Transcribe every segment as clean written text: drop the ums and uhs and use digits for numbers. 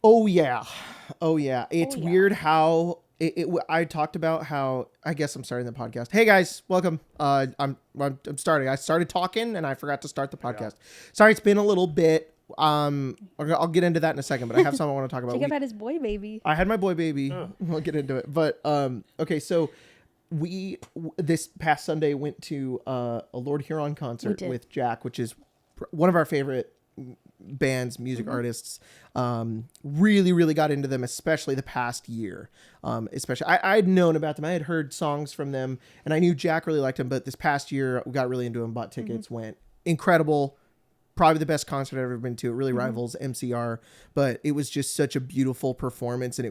Oh yeah, oh yeah. It's yeah. weird how I talked about how I guess I'm starting the podcast. Hey guys, welcome. I'm starting. I started talking and I forgot to start the Yeah. podcast. Sorry, it's been a little bit. I'll get into that in a second, but I have something I want to talk about. Jacob had his boy baby. I had my boy baby. Ugh. We'll get into it, but okay. So this past Sunday went to a Lord Huron concert did. with Jack, which is one of our favorite bands, music artists. Really got into them, especially the past year. Especially I'd known about them. I had heard songs from them and I knew Jack really liked them, but this past year we got really into them, bought tickets, went. Incredible. Probably the best concert I've ever been to. It really rivals MCR, but it was just such a beautiful performance. And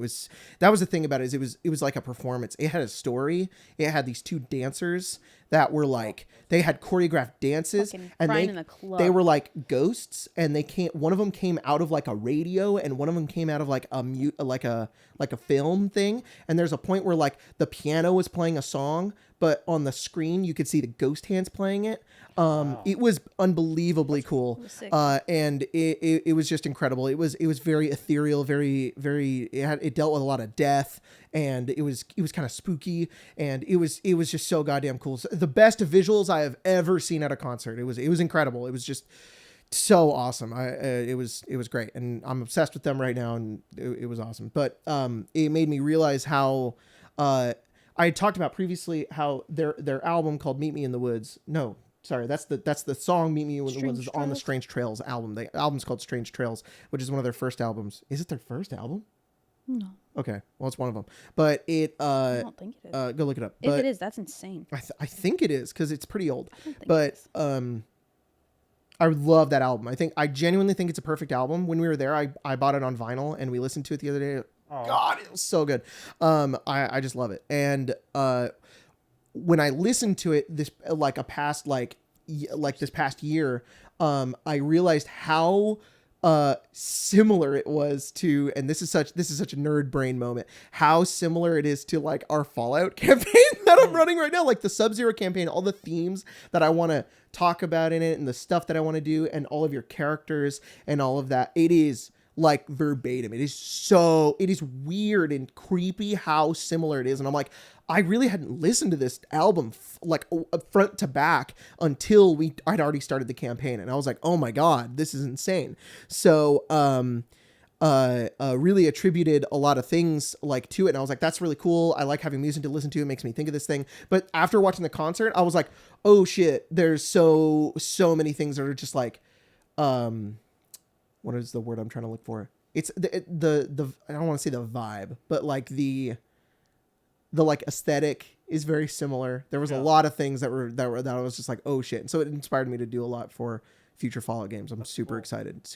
that was the thing about it, is it was like a performance. It had a story. It had these two dancers that were like, they had choreographed dances Fucking and crying in the club. they were like ghosts, and one of them came out of like a radio and one of them came out of like like a film thing. And there's a point where like the piano was playing a song, but on the screen you could see the ghost hands playing it. It was unbelievably cool. was sick. And it was just incredible. It was very ethereal, very it dealt with a lot of death, and it was kind of spooky, and it was just so goddamn cool. So the best visuals I have ever seen at a concert. It was incredible. It was just so awesome. It was great, and I'm obsessed with them right now, and it was awesome. But it made me realize how I had talked about previously how their album called Meet Me in the Woods. No, sorry, that's the song Meet Me in the Woods is on the Strange Trails album. The album's called Strange Trails, which is one of their first albums. Is it their first album? No, Okay, well, it's one of them. But it I don't think it is. go look it up. If But it is, that's insane. I think it is, because it's pretty old. I don't think But it is. I love that album. I genuinely think it's a perfect album. When we were there, I bought it on vinyl and we listened to it the other day. Oh. God, it was so good. I just love it. And when I listened to it this this past year, I realized how similar it was to, and this is such a nerd brain moment, how similar it is to like our Fallout campaign that I'm running right now, like the Sub-Zero campaign, all the themes that I want to talk about in it and the stuff that I want to do and all of your characters and all of that. It is like verbatim. It is weird and creepy how similar it is. And I'm like, I really hadn't listened to this album front to back until I'd already started the campaign. And I was like, oh my God, this is insane. So, really attributed a lot of things like to it. And I was like, that's really cool. I like having music to listen to. It makes me think of this thing. But after watching the concert, I was like, oh shit, there's so many things that are just like, what is the word I'm trying to look for? It's the I don't want to say the vibe, but like the like aesthetic is very similar. There was a lot of things that I was just like, oh shit. And so it inspired me to do a lot for future Fallout games. I'm super excited. That's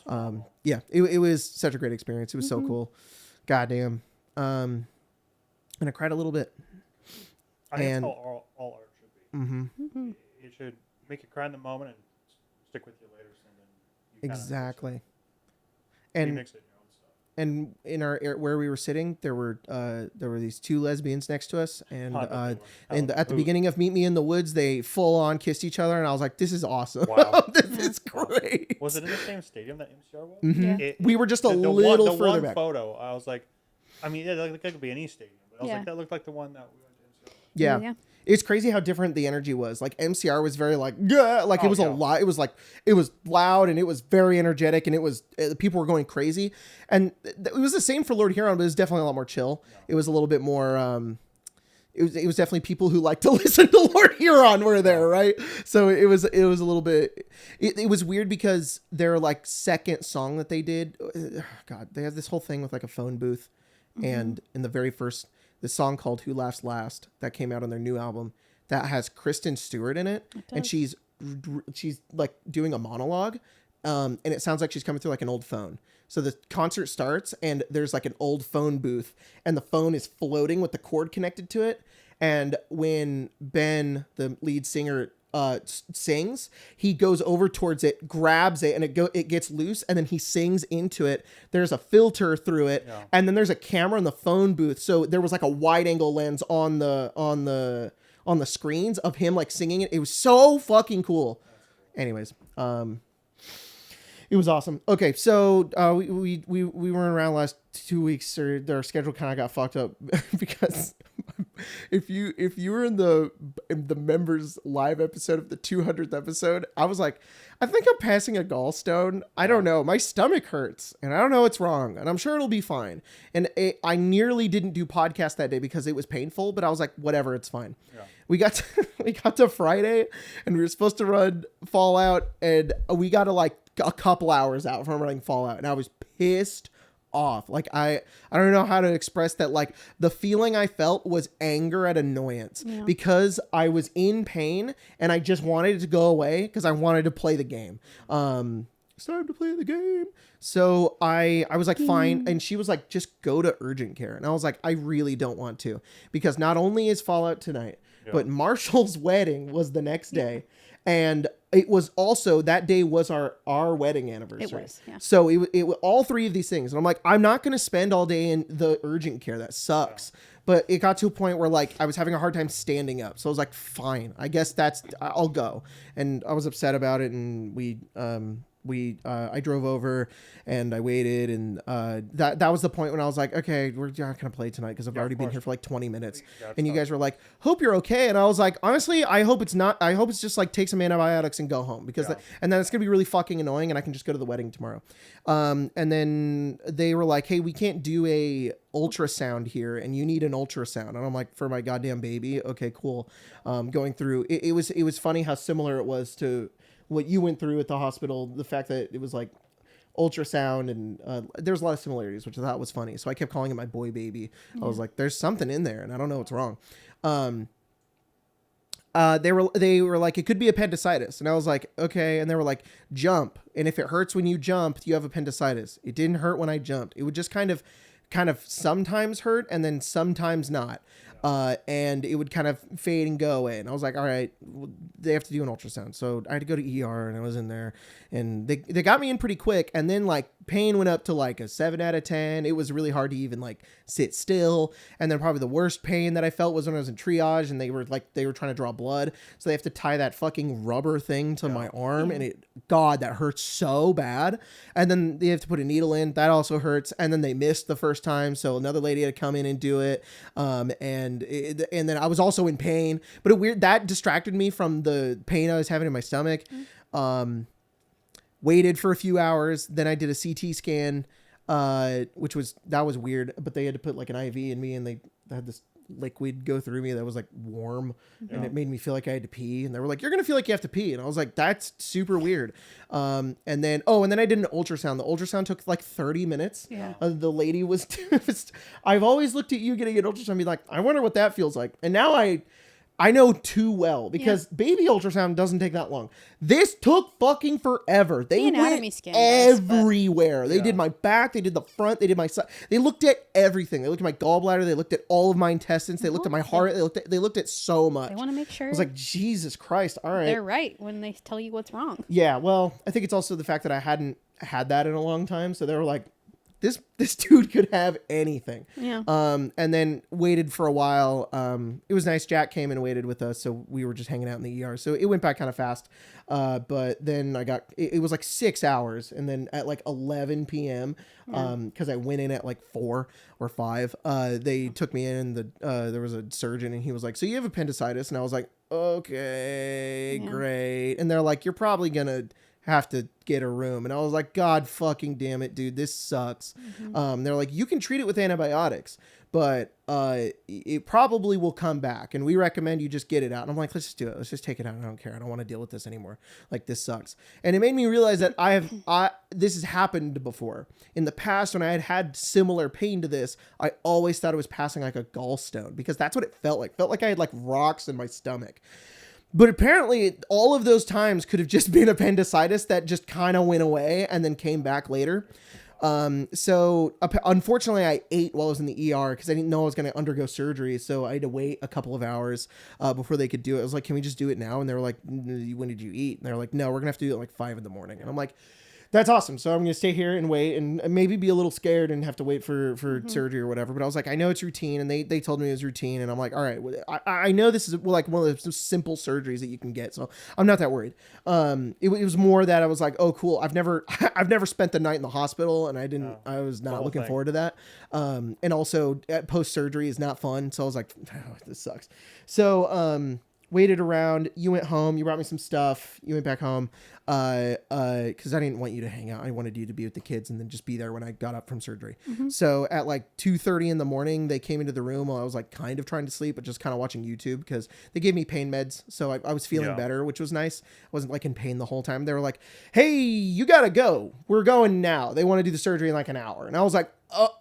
phenomenal. Yeah, it was such a great experience. It was so cool. Goddamn. And I cried a little bit. I think And- that's how all art should be. Mm-hmm. It should make you cry in the moment and stick with you later. So then you kinda Exactly. And remix it in your own stuff. and in where we were sitting, there were these two lesbians next to us, and at the beginning of Meet Me in the Woods, they full on kissed each other, and I was like, this is awesome. Wow. This is great. Was it in the same stadium that MCR was? Mhm. Yeah. We were just a the little one, further one back. photo, I was like, I mean, that could be any stadium, but I was Yeah. like, that looked like the one that we went to MCR. Yeah. Yeah. It's crazy how different the energy was. Like MCR was very like, yeah, like it Oh, was yeah. a lot. It was like, it was loud and it was very energetic and it was, people were going crazy. And it was the same for Lord Huron, but it was definitely a lot more chill. It was a little bit more, it was definitely people who like to listen to Lord Huron were there, right? So it was a little bit, it was weird because their like second song that they did, God, they have this whole thing with like a phone booth. And in the very first, the song called Who Laughs Last that came out on their new album that has Kristen Stewart in it. And she's like doing a monologue. And it sounds like she's coming through like an old phone. So the concert starts and there's like an old phone booth and the phone is floating with the cord connected to it. And when Ben, the lead singer, sings, he goes over towards it, grabs it, and it gets loose, and then he sings into it. There's a filter through it, and then there's a camera in the phone booth. So there was like a wide angle lens on the screens of him like singing it. It was so fucking cool. Anyways, It was awesome. Okay, so we weren't around last 2 weeks, or their schedule kind of got fucked up because if you were in the members live episode of the 200th episode, I was like, I think I'm passing a gallstone. I don't know. My stomach hurts, and I don't know what's wrong, and I'm sure it'll be fine. And I nearly didn't do podcast that day because it was painful, but I was like, whatever, it's fine. Yeah. We got to Friday, and we were supposed to run Fallout, and we got to like a couple hours out from running Fallout, and I was pissed off. Like I don't know how to express that. Like the feeling I felt was anger at annoyance because I was in pain and I just wanted it to go away because I wanted to play the game. It's time to play the game. So I was like, fine. And she was like, just go to urgent care. And I was like, I really don't want to, because not only is Fallout tonight, but Marshall's wedding was the next day. And it was also, that day was our wedding anniversary. It was, yeah. So it all three of these things. And I'm like, I'm not going to spend all day in the urgent care. That sucks. Yeah. But it got to a point where like I was having a hard time standing up. So I was like, fine, I guess I'll go. And I was upset about it. And I drove over and I waited, and that was the point when I was like, okay, we're not gonna play tonight because I've already been here for like 20 minutes. And you guys were like, hope you're okay. And I was like, honestly, I hope it's not. I hope it's just like take some antibiotics and go home, because and then it's gonna be really fucking annoying, and I can just go to the wedding tomorrow. And then they were like, hey, we can't do a ultrasound here, and you need an ultrasound. And I'm like, for my goddamn baby? Okay, cool. Going through it was funny how similar it was to what you went through at the hospital, the fact that it was like ultrasound, and there's a lot of similarities, which I thought was funny. So I kept calling it my boy baby. I was like, there's something in there and I don't know what's wrong. They were like, it could be appendicitis. And I was like, okay. And they were like, jump. And if it hurts when you jump, you have appendicitis. It didn't hurt when I jumped. It would just kind of sometimes hurt and then sometimes not. And it would kind of fade and go away. And I was like, all right, they have to do an ultrasound. So I had to go to ER, and I was in there, and they got me in pretty quick. And then like pain went up to like a 7 out of 10. It was really hard to even like sit still. And then probably the worst pain that I felt was when I was in triage, and they were trying to draw blood. So they have to tie that fucking rubber thing to my arm. And God, that hurts so bad. And then they have to put a needle in. That also hurts. And then they missed the first time. So another lady had to come in and do it. And then I was also in pain, but that distracted me from the pain I was having in my stomach. Waited for a few hours. Then I did a CT scan, which was weird, but they had to put like an IV in me, and they had this liquid go through me that was like warm, and it made me feel like I had to pee. And they were like, you're going to feel like you have to pee. And I was like, that's super weird. And then I did an ultrasound. The ultrasound took like 30 minutes. Yeah. The lady was, I've always looked at you getting an ultrasound and be like, I wonder what that feels like. And now I know too well, because baby ultrasound doesn't take that long. This took fucking forever. They went everywhere. They did my back. They did the front. They did my side. They looked at everything. They looked at my gallbladder. They looked at all of my intestines. They looked at my heart. They looked at so much. They want to make sure. I was like, Jesus Christ. All right. They're right when they tell you what's wrong. Yeah. Well, I think it's also the fact that I hadn't had that in a long time. So they were like, this dude could have anything. Yeah. And then waited for a while. It was nice. Jack came and waited with us, so we were just hanging out in the ER. So it went by kind of fast. But then it was like 6 hours, and then at like 11 p.m. Because I went in at like 4 or 5. They took me in, and there was a surgeon, and he was like, "So you have appendicitis?" And I was like, "Okay, great." And they're like, "You're probably gonna have to get a room." And I was like, God fucking damn it, dude, this sucks. They're like, you can treat it with antibiotics, but it probably will come back, and we recommend you just get it out. And I'm like, let's just do it. Let's just take it out. I don't care. I don't want to deal with this anymore. Like, this sucks. And it made me realize that this has happened before. In the past, when I had similar pain to this, I always thought it was passing like a gallstone, because that's what it felt like. It felt like I had like rocks in my stomach. But apparently all of those times could have just been appendicitis that just kind of went away and then came back later. So unfortunately I ate while I was in the ER because I didn't know I was going to undergo surgery. So I had to wait a couple of hours before they could do it. I was like, can we just do it now? And they were like, when did you eat? And they were like, no, we're going to have to do it at like 5 a.m. And I'm like, that's awesome. So I'm going to stay here and wait and maybe be a little scared and have to wait for surgery or whatever. But I was like, I know it's routine, and they told me it was routine, and I'm like, all right, well, I know this is like one of those simple surgeries that you can get, so I'm not that worried. It was more that I was like, oh, cool. I've never spent the night in the hospital, and I was not looking forward to that. And also post surgery is not fun, so I was like, oh, this sucks. So waited around. You went home. You brought me some stuff. You went back home. Because I didn't want you to hang out. I wanted you to be with the kids and then just be there when I got up from surgery. So at like 2:30 in the morning, they came into the room while I was like kind of trying to sleep, but just kind of watching YouTube because they gave me pain meds. So I was feeling better, which was nice. I wasn't like in pain the whole time. They were like, hey, you got to go. We're going now. They want to do the surgery in like an hour. And I was like,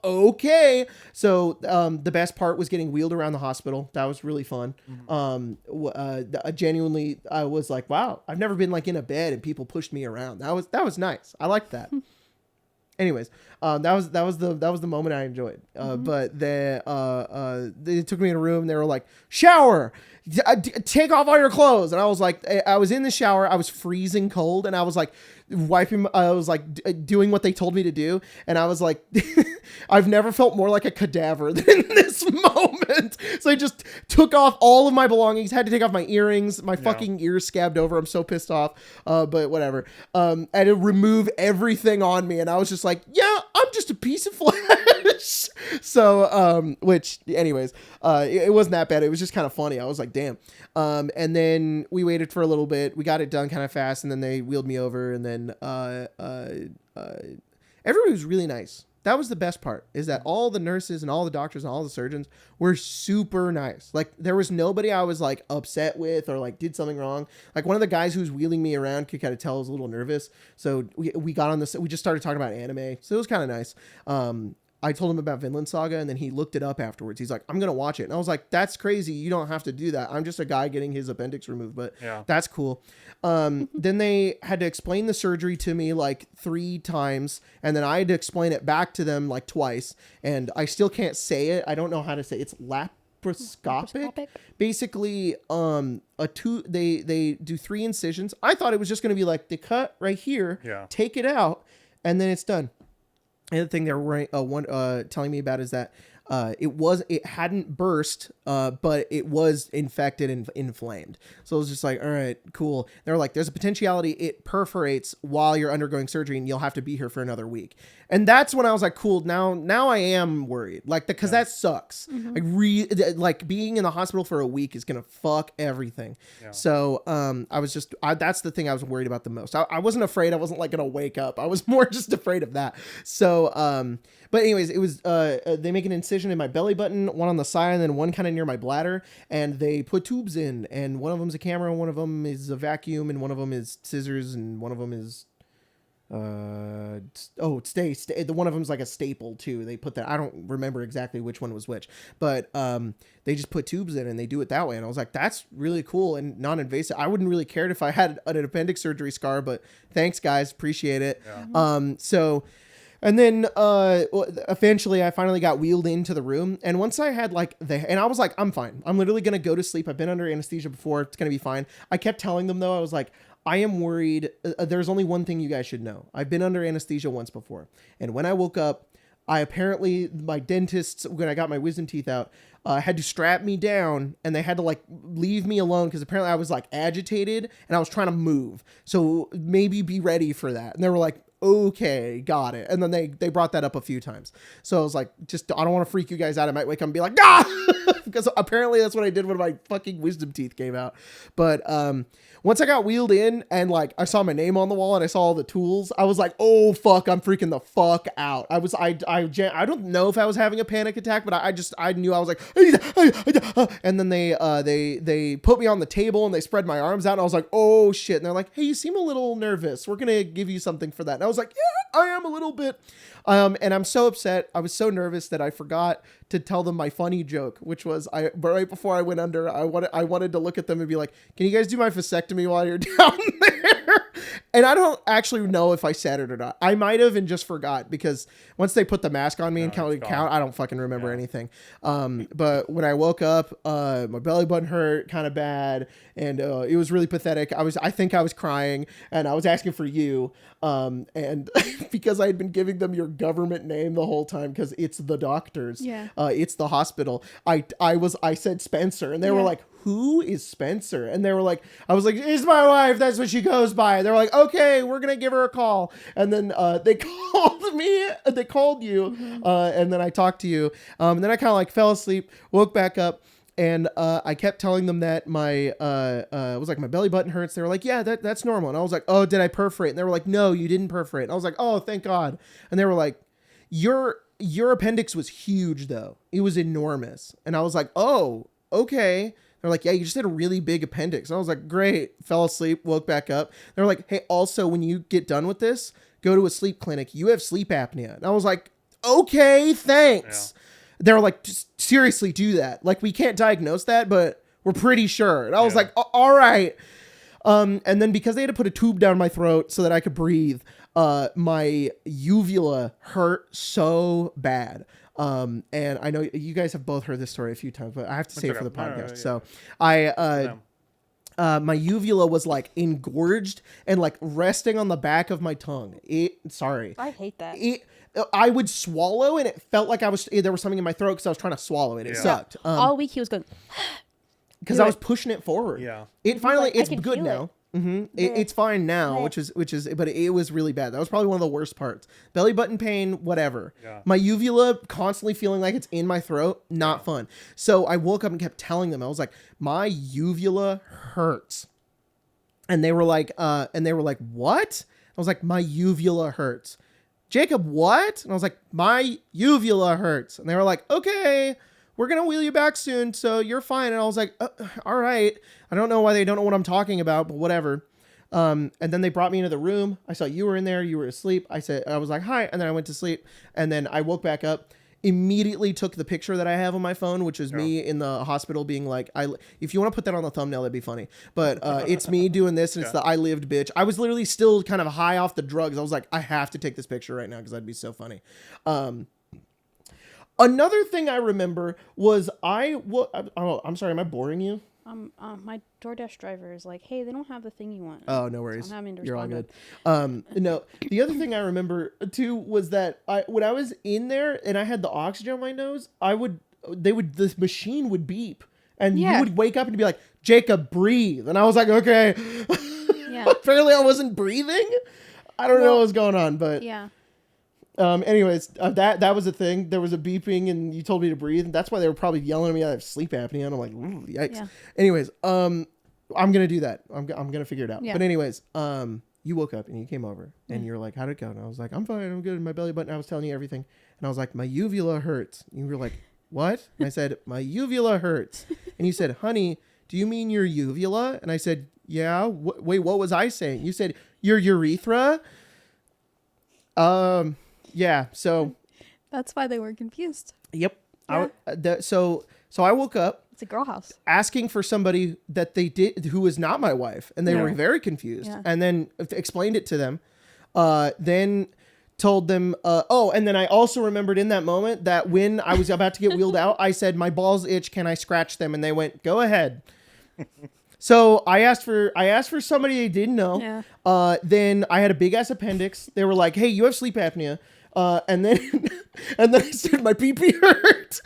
okay. So the best part was getting wheeled around the hospital. That was really fun. Genuinely, I was like, wow, I've never been like in a bed and people pushed me around. That was nice. I liked that. Anyways, that was the moment I enjoyed. But they took me in a room and they were like, shower, take off all your clothes. And I was like, I was in the shower. I was freezing cold. And I was like, I was like doing what they told me to do. And I was like, I've never felt more like a cadaver than in this moment. So I just took off all of my belongings, had to take off my earrings, my fucking ears scabbed over. I'm so pissed off. But whatever. I had to remove everything on me. And I was just like, yeah, I'm just a piece of flesh. So, which anyways, it wasn't that bad. It was just kind of funny. I was like, damn. And then we waited for a little bit. We got it done kind of fast. And then they wheeled me over. And then everybody was really nice. That was the best part, is that all the nurses and all the doctors and all the surgeons were super nice. Like there was nobody I was like upset with or like did something wrong. Like one of the guys who was wheeling me around could kind of tell I was a little nervous. So we got on this, we just started talking about anime. So it was kind of nice. I told him about Vinland Saga and then he looked it up afterwards. He's like, I'm going to watch it. And I was like, that's crazy. You don't have to do that. I'm just a guy getting his appendix removed, but that's cool. Then they had to explain the surgery to me like 3 times. And then I had to explain it back to them like twice. And I still can't say it. I don't know how to say it. It's laparoscopic. Basically, they do 3 incisions. I thought it was just going to be like the cut right here, take it out, and then it's done. The other thing they were telling me about is that it hadn't burst, but it was infected and inflamed. So it was just like, all right, cool. They were like, there's a potentiality it perforates while you're undergoing surgery and you'll have to be here for another week. And that's when I was like, cool. Now I am worried, like, because that sucks. Like being in the hospital for a week is going to fuck everything. So, that's the thing I was worried about the most. I wasn't afraid. I wasn't like going to wake up. I was more just afraid of that. So, but anyways, it was, they make an incision in my belly button, one on the side, and then one kind of near my bladder. And they put tubes in, and one of them's a camera, one of them is a vacuum, and one of them is scissors, and one of them is, the one of them's like a staple too. They put that, I don't remember exactly which one was which, but, they just put tubes in and they do it that way. And I was like, that's really cool and non-invasive. I wouldn't really care if I had an appendix surgery scar, but thanks guys. Appreciate it. And then eventually I finally got wheeled into the room. And once I had and I was like, I'm fine. I'm literally going to go to sleep. I've been under anesthesia before. It's going to be fine. I kept telling them though, I was like, I am worried. There's only one thing you guys should know. I've been under anesthesia once before. And when I woke up, my dentists, when I got my wisdom teeth out, had to strap me down and they had to like leave me alone because apparently I was like agitated and I was trying to move. So maybe be ready for that. And they were like, okay, got it. And then they brought that up a few times. So I was like, I don't want to freak you guys out. I might wake up and be like, because apparently that's what I did when my fucking wisdom teeth came out. But once I got wheeled in and like I saw my name on the wall and I saw all the tools, I was like, oh fuck, I'm freaking the fuck out. I don't know if I was having a panic attack, but I knew I was like, and then they put me on the table and they spread my arms out and I was like, oh shit. And they're like, hey, you seem a little nervous. We're gonna give you something for that. And I was like, yeah, I am a little bit. And I'm so upset. I was so nervous that I forgot to tell them my funny joke, which was right before I went under, I wanted to look at them and be like, can you guys do my vasectomy while you're down there? And I don't actually know if I said it or not. I might have and just forgot because once they put the mask on me and counted count, I don't fucking remember anything. But when I woke up, my belly button hurt kind of bad, and it was really pathetic. I think I was crying, and I was asking for you, and because I had been giving them your government name the whole time because it's the doctors, it's the hospital. I said Spencer, and they were like, who is Spencer? And they were like, I was like, it's my wife. That's what she goes by. They're like, okay, we're going to give her a call. And then they called me, they called you. And then I talked to you. And then I kind of like fell asleep, woke back up. And I kept telling them that my, it was like my belly button hurts. They were like, yeah, that's normal. And I was like, oh, did I perforate? And they were like, no, you didn't perforate. And I was like, oh, thank God. And they were like, your appendix was huge though. It was enormous. And I was like, oh, okay. They're like, yeah, you just had a really big appendix. And I was like, great. Fell asleep, woke back up. They're like, hey, also, when you get done with this, go to a sleep clinic. You have sleep apnea. And I was like, okay, thanks. Yeah. They're like, just seriously do that. Like, we can't diagnose that, but we're pretty sure. And I was like, all right. And then because they had to put a tube down my throat so that I could breathe, my uvula hurt so bad. And I know you guys have both heard this story a few times, but I have to say it for the podcast. So my uvula was like engorged and like resting on the back of my tongue. I hate that. I would swallow and it felt like there was something in my throat because I was trying to swallow it. It sucked. All week he was going because I was pushing it forward. Yeah. It finally, it's good now. It's fine now, which is, but it was really bad. That was probably one of the worst parts. Belly button pain, whatever. Yeah. My uvula constantly feeling like it's in my throat, not fun. So I woke up and kept telling them, I was like, my uvula hurts. And they were like, what? I was like, my uvula hurts. Jacob, what? And I was like, my uvula hurts. And they were like, okay, we're going to wheel you back soon, so you're fine. And I was like, all right. I don't know why they don't know what I'm talking about, but whatever. And then they brought me into the room. I saw you were in there. You were asleep. I was like, hi. And then I went to sleep. And then I woke back up, immediately took the picture that I have on my phone, which is me in the hospital being like, if you want to put that on the thumbnail, that'd be funny. But it's me doing this, and it's the I lived bitch. I was literally still kind of high off the drugs. I was like, I have to take this picture right now because that'd be so funny. Another thing I remember was I'm sorry, am I boring you? My DoorDash driver is like, hey, they don't have the thing you want. Oh, no worries. So I'm having to You're all respond good. No, the other thing I remember too was that when I was in there and I had the oxygen on my nose, this machine would beep and you would wake up and be like, Jacob, breathe. And I was like, okay. Yeah. Apparently I wasn't breathing. I don't know what was going on, but yeah. Anyways, that was a thing. There was a beeping and you told me to breathe. And that's why they were probably yelling at me. I have sleep apnea. And I'm like, ooh, yikes. Yeah. Anyways, I'm going to do that. I'm going to figure it out. Yeah. But anyways, you woke up and you came over and you're like, how'd it go? And I was like, I'm fine. I'm good. My belly button. I was telling you everything. And I was like, my uvula hurts. And you were like, what? And I said, my uvula hurts. And you said, honey, do you mean your uvula? And I said, yeah. Wait, what was I saying? You said, your urethra? Yeah, so that's why they were confused. Yep. Yeah. So I woke up. It's a girl house. Asking for somebody that they did who was not my wife, and they were very confused. Yeah. And then explained it to them. Then told them. And then I also remembered in that moment that when I was about to get wheeled out, I said, "My balls itch. Can I scratch them?" And they went, "Go ahead." So I asked for somebody they didn't know. Yeah. Then I had a big ass appendix. They were like, "Hey, you have sleep apnea." And then I said my pee-pee hurt.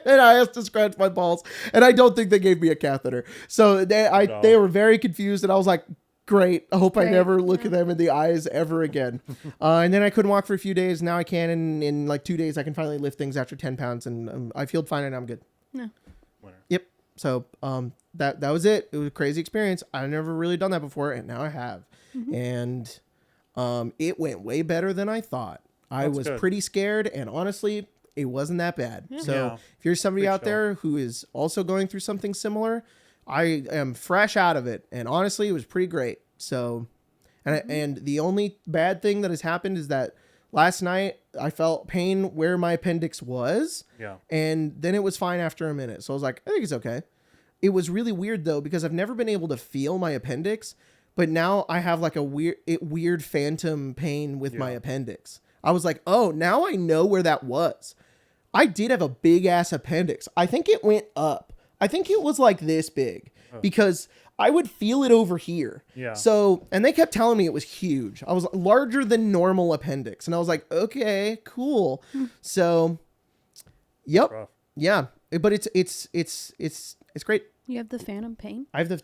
And I asked to scratch my balls. And I don't think they gave me a catheter. So they were very confused. And I was like, great. I hope I never look at them in the eyes ever again. And then I couldn't walk for a few days. Now I can. And in like 2 days, I can finally lift things after 10 pounds. And I feel fine and I'm good. No. Winner. Yep. So that was it. It was a crazy experience. I've never really done that before. And now I have. Mm-hmm. And it went way better than I thought. I was pretty scared, and honestly, it wasn't that bad. Yeah. So if you're somebody out there who is also going through something similar, I am fresh out of it, and honestly, it was pretty great. So, and the only bad thing that has happened is that last night I felt pain where my appendix was, and then it was fine after a minute. So I was like, I think it's okay. It was really weird though because I've never been able to feel my appendix. but now I have like a weird phantom pain with my Yeah. appendix. I was like, oh, now I know where that was. I did have a big ass appendix. I think it went up. I think it was like this big because I would feel it over here. Yeah. So, and they kept telling me it was huge. I was larger than normal appendix. And I was like, okay, cool. So, yep. Rough. Yeah. But it's great. You have the phantom pain? I have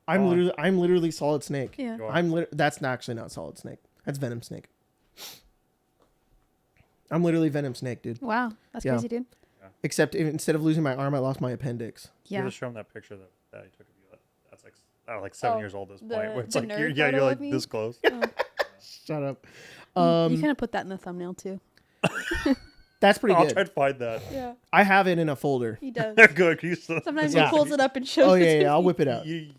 I'm literally Solid Snake. Yeah. You are. That's actually not Solid Snake. That's Venom Snake. I'm literally Venom Snake, dude. Wow. That's Yeah. crazy, dude. Except instead of losing my arm, I lost my appendix. You Yeah. just show him that picture that I took of you. That's like, I was like 7 Oh, years old at this the- point. Where it's the like, nerd you're photo like of me? this close. Shut up. You kind of put that in the thumbnail, too. That's pretty I'll good. try to find that. Yeah. I have it in a folder. He does. Good. Can you still, Sometimes Yeah. he pulls it up and shows Oh it yeah, to yeah. I'll me. whip it out. you,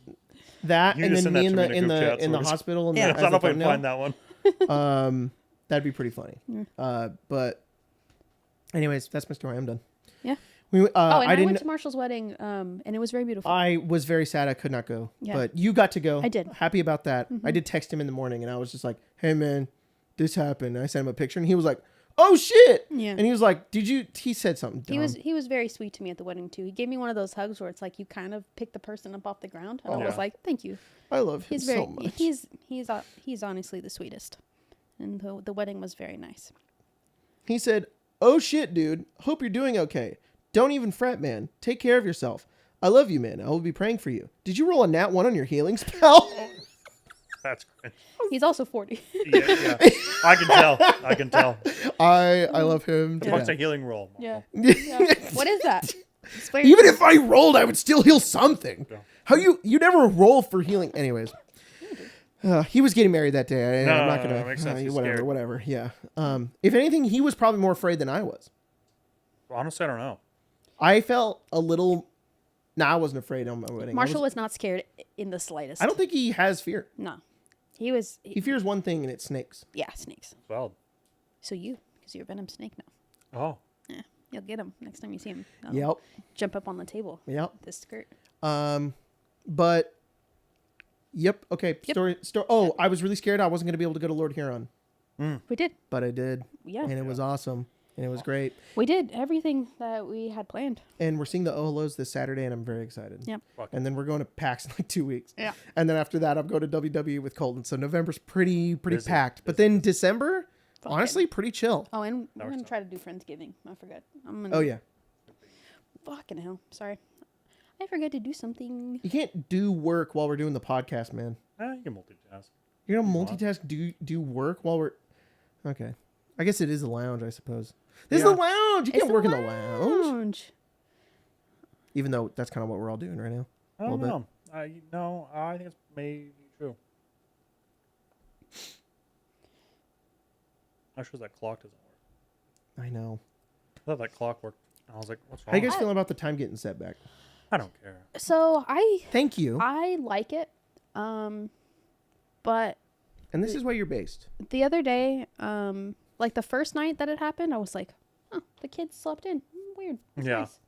That You and just then send me that in to me in a group chat, the so it's- hospital. And Yeah. I as don't know the if I can find thumbnail. that one. That'd be pretty funny. But anyways, that's my story. I'm done. Yeah. We, Oh, and I, didn't. went to Marshall's wedding, and it was very beautiful. I was very sad I could not go, Yeah. but you got to go. I did. Happy about that. I did text him in the morning, and I was just like, "Hey man, this happened." And I sent him a picture, and he was like, "Oh shit!" Yeah. And he was like, "Did you?" He said something. Dumb. He was very sweet to me at the wedding too. He gave me one of those hugs where it's like you kind of pick the person up off the ground, and I was Yeah. like, "Thank you." I love him He's very so much. he's honestly the sweetest, and the wedding was very nice. He said, "Oh shit, dude. Hope you're doing okay. Don't even fret, man. Take care of yourself. I love you, man. I will be praying for you. Did you roll a nat 1 on your healing spell?" That's great. He's also 40. Yeah. I can tell. I can tell. I love him. to What's death. a healing roll? Yeah. Even What is that? Explain. if I rolled, I would still heal something. Yeah. How you never roll for healing? Anyways, he was getting married that day. I'm No, not no, gonna. no, makes sense. He's Whatever, scared. whatever. Yeah. If anything, he was probably more afraid than I was. Honestly, I don't know. I felt a little. Nah, I wasn't afraid on my wedding. Marshall was not scared in the slightest. I don't think he has fear. No, he was. He fears one thing, and it's snakes. Yeah, snakes. Well, So because you're a venom snake now. oh, Yeah, you'll get him next time you see him. Yep. Jump up on the table. Yep. with this skirt. But. Yep. Okay. Yep. Story. Oh, I was really scared. I wasn't gonna be able to go to Lord Huron, We did. but I did, Yeah, and it was awesome, and it was great. we did everything that we had planned. And we're seeing the Oholos this Saturday, and I'm very excited. Yep. And then we're going to PAX in like 2 weeks. Yeah. And then after that, I'm going to WWE with Colton. So November's pretty Busy, packed. But then December, Fucking- honestly, pretty chill. Oh, and Now we're we're gonna try to do Friendsgiving. I forgot. Oh yeah, Fucking hell. Sorry. I forgot to do something. you can't do work while we're doing the podcast, man. you can multitask. You're gonna What? multitask, do work while we're. Okay, I guess it is the lounge, I suppose. This is Yeah. the lounge. You It's can't work in the lounge, lounge. even though that's kind of what we're all doing right now. I don't little know. No, I think it's maybe true. Actually, that clock doesn't work. I know. I thought that clock worked. I was like, what's How wrong? you guys feeling about the time getting set back? I don't care. So Thank you. I like it. But And this is where you're based. the other day, like the first night that it happened, I was like, oh, the kids slept in. Weird. That's Yeah. nice.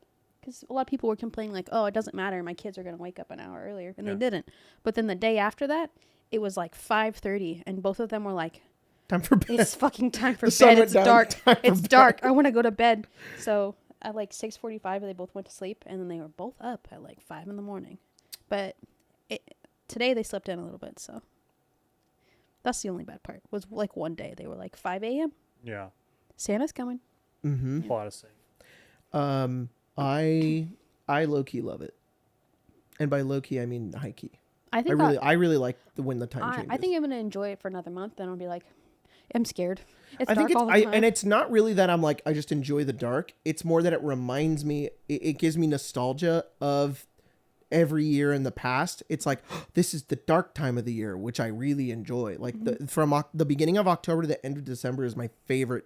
Because a lot of people were complaining like, oh, it doesn't matter. My kids are going to wake up an hour earlier. And Yeah. they didn't. But then the day after that, it was like 5:30. And both of them were like, Time for bed. it's fucking time for The sun bed. went It's down. dark. Time for It's bed. dark. I want to go to bed. So at like 6:45, they both went to sleep. And then they were both up at like 5 in the morning. But today they slept in a little bit. So that's the only bad part. Was like one day they were like 5 a.m. Yeah. Santa's coming. Mm-hmm. A lot of saying. I low key love it, and by low key I mean high key. I I think really like when the time changes. I think I'm gonna enjoy it for another month. Then I'll be like, I'm scared. It's I dark think all the time. and it's not really that I'm like I just enjoy the dark. It's more that it reminds me. It gives me nostalgia of every year in the past. It's like this is the dark time of the year, which I really enjoy. Like from the beginning of October to the end of December is my favorite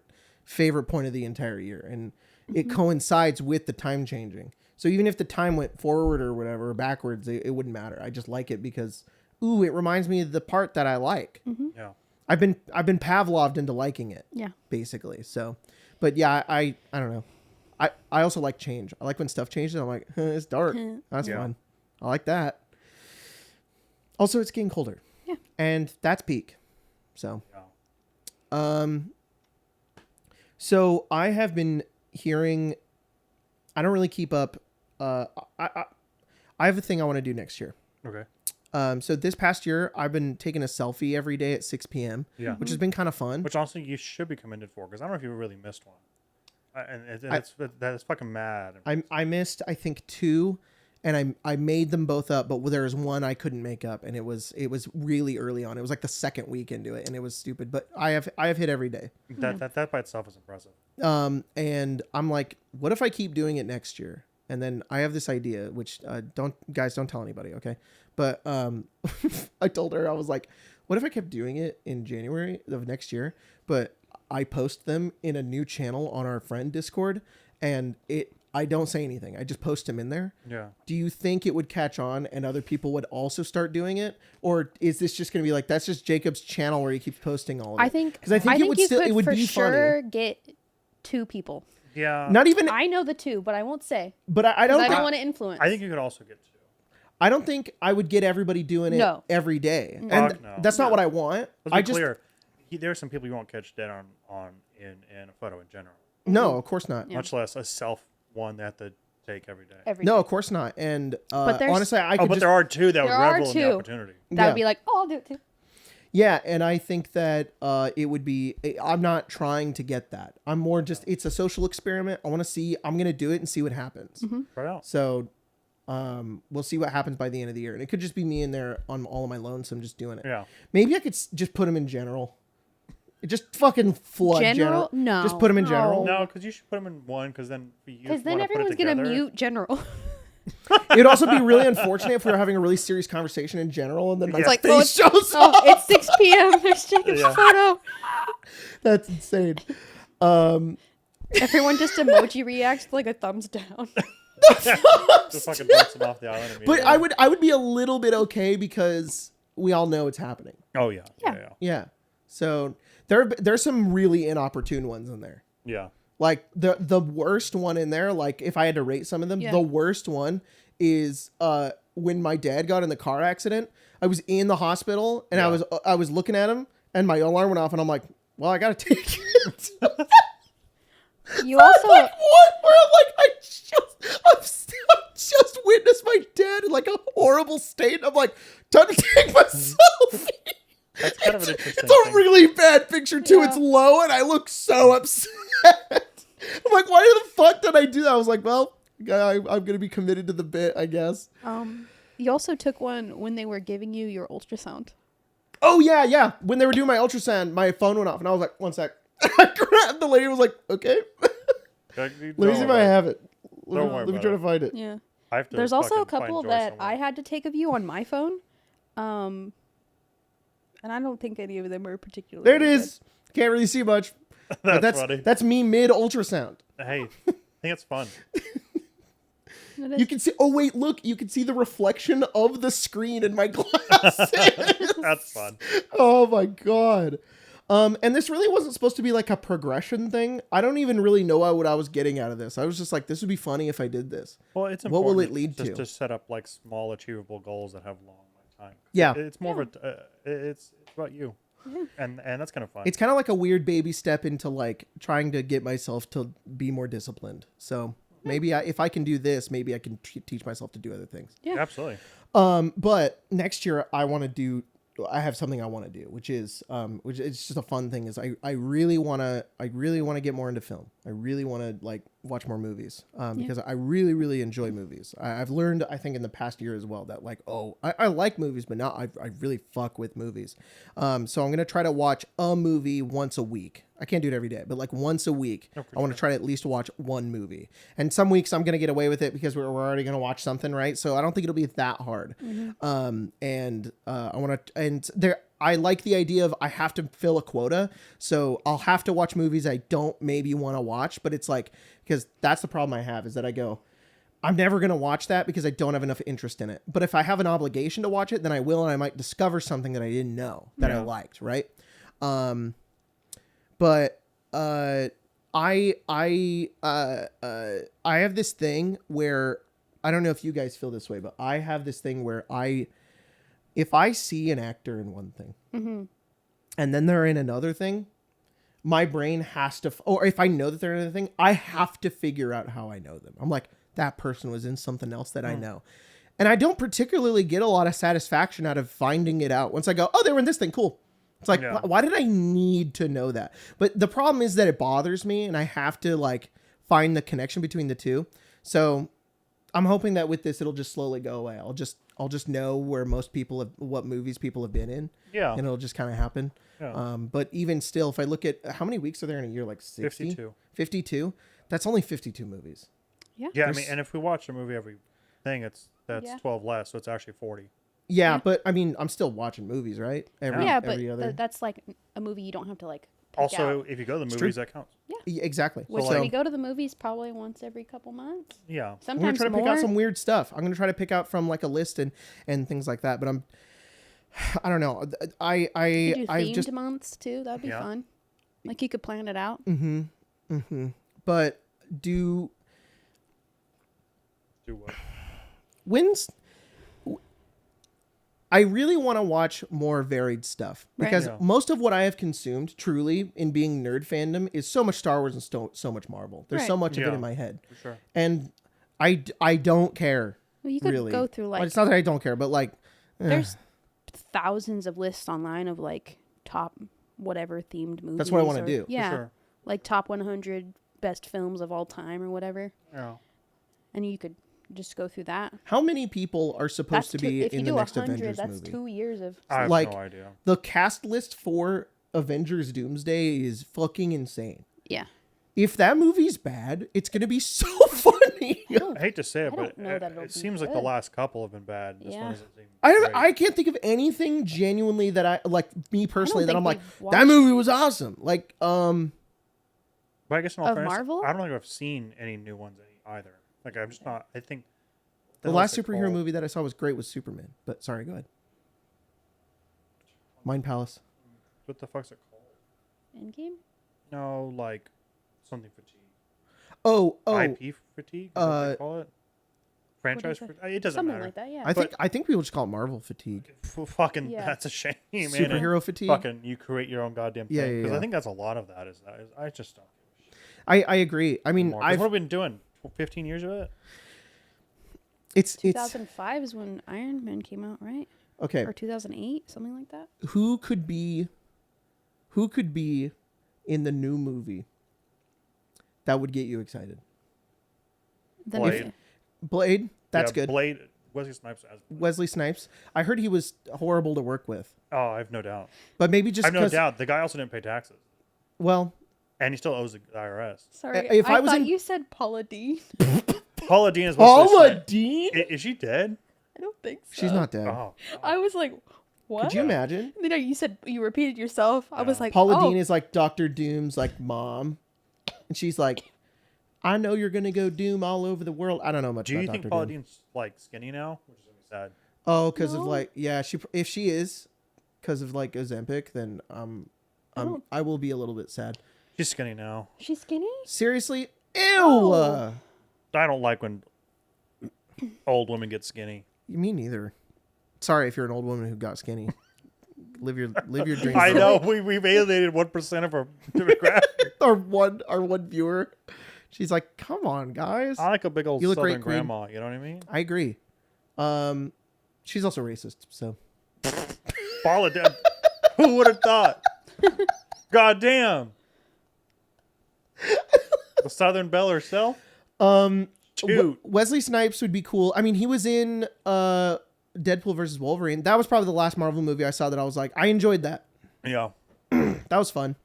point of the entire year, and it coincides with the time changing. So even if the time went forward or whatever, or backwards, it wouldn't matter. I just like it because, it reminds me of the part that I like. Yeah. I've been Pavloved into liking it. Yeah. Basically. So, but yeah, I don't know. I also like change. I like when stuff changes. I'm like, it's dark. That's Yeah. fun. I like that. Also, it's getting colder. Yeah. And that's peak. So, Yeah. so I have been hearing, I don't really keep up. I have a thing I want to do next year. Okay. So this past year, I've been taking a selfie every day at 6 p.m. Yeah. Which has been kind of fun. Which also you should be commended for, because I don't know if you really missed one. That's fucking mad. I missed, I think, 2, and I made them both up, but there was one I couldn't make up, and it was really early on. It was like the second week into it, and it was stupid. But I have hit every day. That by itself is impressive. And I'm like, what if I keep doing it next year? And then I have this idea, which don't tell anybody, okay? But I told her, I was like, what if I kept doing it in January of next year, but I post them in a new channel on our friend Discord, and I don't say anything. I just post them in there. Yeah. Do you think it would catch on and other people would also start doing it? Or is this just going to be like, that's just Jacob's channel where he keeps posting all of it? I think it would you still, could it would for be sure funny. get 2 people. Yeah. Not even, I know the 2, but I won't say. but I don't think, want to influence. I think you could also get 2. I don't think I would get everybody doing it No. every day. No. And Fuck no. that's not what I want. Let's be clear. There are some people you won't catch dead on in a photo in general. No, of course not. Yeah. Much less a self one they have to take every day. No, of course not. And But there's- honestly, I could but just, there are 2 that would There are revel in the 2. opportunity. That Yeah. would be like, oh, I'll do it too. yeah, and I think that it would be, I'm not trying to get that. I'm more just, it's a social experiment. I want to see, I'm going to do it and see what happens. Right out. So we'll see what happens by the end of the year. And it could just be me in there on all of my lonesome just doing it. Yeah. Maybe I could just put them in general. Just fucking flood general. No. Just put them in general. No, because you should put them in one, because then for you Because then wanna put it everyone's going to together. mute general. It would also be really unfortunate if we were having a really serious conversation in general and then my It's like, face shows Oh, up. it's 6 p.m. There's Jacob's Yeah. photo. That's insane. Everyone just emoji reacts with like a thumbs down. Just fucking dumps them off the island But immediately. I would be a little bit okay because we all know it's happening. Oh, yeah. Yeah. Yeah. Yeah. So there's some really inopportune ones in there. Yeah. Like the worst one in there, like if I had to rate some of them, Yeah. the worst one is when my dad got in the car accident. I was in the hospital and Yeah. I was looking at him and my alarm went off and I'm like, well, I gotta take it. You also Like what? Where I'm like, I've just witnessed my dad in like a horrible state. I'm like, time to take my selfie. That's kind of an interesting It's a thing. really bad picture too. Yeah. It's low, and I look so upset. I'm like, why the fuck did I do that? I was like, well, I'm gonna be committed to the bit, I guess. you also took one when they were giving you your ultrasound. Oh yeah. When they were doing my ultrasound, my phone went off, and I was like, one sec. I grabbed the lady. Was like, okay. Let me see if I have it. Don't worry Let me about try it. to find it. Yeah. I have to There's also a fucking find couple Joy that somewhere. I had to take of you on my phone. And I don't think any of them were particularly There it good. is. Can't really see much. But That's funny. that's me mid ultrasound. Hey, I think it's fun. It is. You can see. Oh wait, look! You can see the reflection of the screen in my glasses. That's fun. Oh my god. And this really wasn't supposed to be like a progression thing. I don't even really know what I was getting out of this. I was just like, this would be funny if I did this. Well, it's What will important it lead just to? to set up like small achievable goals that have long time. Yeah. It's more of a it's about you, and that's kind of fun. It's kind of like a weird baby step into like trying to get myself to be more disciplined. So maybe if I can do this, maybe I can teach myself to do other things. Yeah. Absolutely. But next year I have something I want to do, which is it's just a fun thing. Is I really want to get more into film. I really want to like watch more movies because I really, really enjoy movies. I've learned, I think in the past year as well, that like, I like movies, but now I really fuck with movies. So I'm going to try to watch a movie once a week. I can't do it every day, but like once a week, I want to try to at least watch one movie. And some weeks I'm going to get away with it because we're already going to watch something, right? So I don't think it'll be that hard. I want to, and there, I like the idea of I have to fill a quota. So I'll have to watch movies I don't maybe want to watch, but it's like, because that's the problem I have is that I go, I'm never going to watch that because I don't have enough interest in it. But if I have an obligation to watch it, then I will, and I might discover something that I didn't know that I liked, right? But I have this thing where I don't know if you guys feel this way, but I have this thing where if I see an actor in one thing Mm-hmm. and then they're in another thing, my brain has to, or if I know that they're in another thing, I have to figure out how I know them. I'm like, that person was in something else that I know. And I don't particularly get a lot of satisfaction out of finding it out. Once I go, oh, they were in this thing. Cool. It's like, why did I need to know that? But the problem is that it bothers me and I have to like find the connection between the two. So I'm hoping that with this, it'll just slowly go away. I'll just know where most people have, what movies people have been in. Yeah. And it'll just kind of happen. Yeah. But even still, if I look at how many weeks are there in a year, like 60? 52. 52? That's only 52 movies. Yeah. Yeah, I mean, and if we watch a movie every thing, that's Yeah. 12 less, so it's actually 40. Yeah, Yeah. but I mean, I'm still watching movies, right? Every other. That's like a movie you don't have to like pick Also, out. if you go to the It's movies, true. that counts. Yeah, exactly. Which So we go to the movies probably once every couple months. Yeah. I'm gonna Sometimes try to more. pick out some weird stuff. I'm gonna try to pick out from like a list and things like that. But I don't know. You could do I themed just months too. That'd be Yeah. fun. Like you could plan it out. But do what? when's I really want to watch more varied stuff Right. because Yeah. most of what I have consumed truly in being nerd fandom is so much Star Wars and so much Marvel. There's so Right. much of it Yeah. in my head. For sure. And I don't care. Well, you could really. go through Well, like it's not that I don't care, but like there's thousands of lists online of like top whatever themed movies. That's what I wanna or- do. For Yeah, sure. like top 100 best films of all time or whatever, Yeah. and you could just go through that. how many people are supposed to be if in you the do next 100, Avengers that's movie? 2 years of. I have Like- no idea. The cast list for Avengers Doomsday is fucking insane. Yeah, If that movie's bad, it's going to be so funny. I hate to say it, I but don't know that it'll it be seems like the good. last couple have been bad. This Yeah. one doesn't seem I great. can't think of anything genuinely that I like me personally that think I'm like we've that watched- movie was awesome. Like But I guess in all Of fairness, Marvel? I don't think I've seen any new ones either. Like I'm just not. I think the what's last it superhero called? movie that I saw was great was Superman. But sorry, go ahead. Mind Palace. What the fuck's it called? Endgame. No, like something fatigue. Oh, IP fatigue. Is that what they call it? Franchise. is it? It doesn't Something matter. like that. Yeah. I think people just call it Marvel fatigue. Fucking, Yeah. that's a shame, man. Superhero fatigue. Fucking, you create your own goddamn thing. Yeah, yeah, Because yeah. I think that's a lot of that. Is I just don't give a shit I agree. I mean, anymore. 'Cause what have we been doing? 15 years of it? it's 2005 is when Iron Man came out, right? okay. Or 2008, something like that. Who could be in the new movie that would get you excited? The Blade. Blade. That's Yeah, good. Blade. Wesley Snipes as Blade. Wesley Snipes. I heard he was horrible to work with, Oh, I have no doubt. but maybe just I have no because. doubt. The guy also didn't pay taxes, Well, and he still owes the IRS. Sorry, If I was thought in- you said Paula Dean. Paula Dean is Wesley Paula Snipes. Dean. Is she dead? I don't think so. She's not dead. Oh, I was like, what? Could you imagine? And then you said you repeated yourself. I was like, Paula oh. Dean is like Doctor Doom's like mom, and she's like, "I know you're gonna go Doom all over the world." I don't know much do about you Doctor think Paula Doom. Dean's like skinny now? Which is gonna be sad. Oh, because of No. like if she is, because of like Ozempic, then don't- I will be a little bit sad. She's skinny now. She's skinny? Seriously, ew. Oh. I don't like when old women get skinny. Me neither. Sorry if you're an old woman who got skinny. live your dreams. I know we've alienated 1% of our demographic. Our one viewer. She's like, come on, guys. I like a big old You look Southern great, Queen. grandma. You know what I mean? I agree. She's also racist, so Paula Dean. Who would have thought? God damn. The Southern Belle herself. Shoot. Wesley Snipes would be cool. I mean, he was in Deadpool versus Wolverine. That was probably the last Marvel movie I saw that I was like, I enjoyed that. Yeah. That was fun.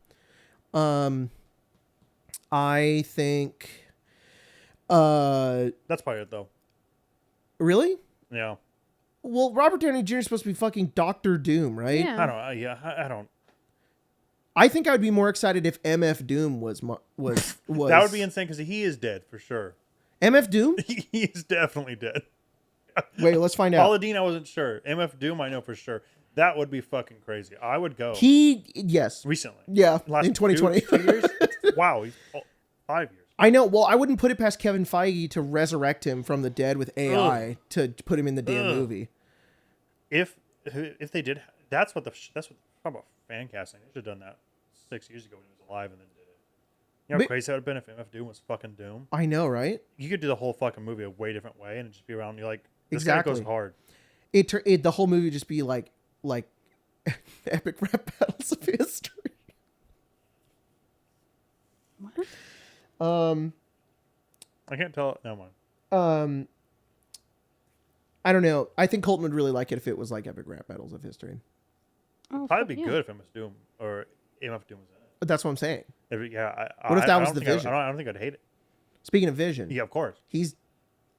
I think. That's probably it though. Really? Yeah. Well, Robert Downey Jr. is supposed to be fucking Doctor Doom, right? Yeah. I don't. Yeah. I don't. I think I would be more excited if MF Doom was. That would be insane because he is dead for sure. MF Doom? He is definitely dead. Wait, let's find out. Paula Dean, I wasn't sure. MF Doom, I know for sure. That would be fucking crazy. I would go. Yes. Recently. Yeah, Last in 2020. two years? Wow. He's 5 years. I know. Well, I wouldn't put it past Kevin Feige to resurrect him from the dead with AI to put him in the damn movie. If if they did, that's what talk about fan casting. They should have done that 6 years ago when he was alive and then did it. You know how But- crazy that would have been if MF Doom was fucking Doom? I know, right? You could do the whole fucking movie a way different way and it'd just be around. You're like, this Exactly. guy goes hard. The whole movie would just be like epic rap battles of history. What? I can't tell. Never mind. I don't know. I think Colton would really like it if it was like epic rap battles of history. Oh, Probably be yeah. good if MF Doom or MF Doom was in it. But that's what I'm saying. What What if that was the Vision? I don't think I'd hate it. Speaking of Vision, Yeah, of course. he's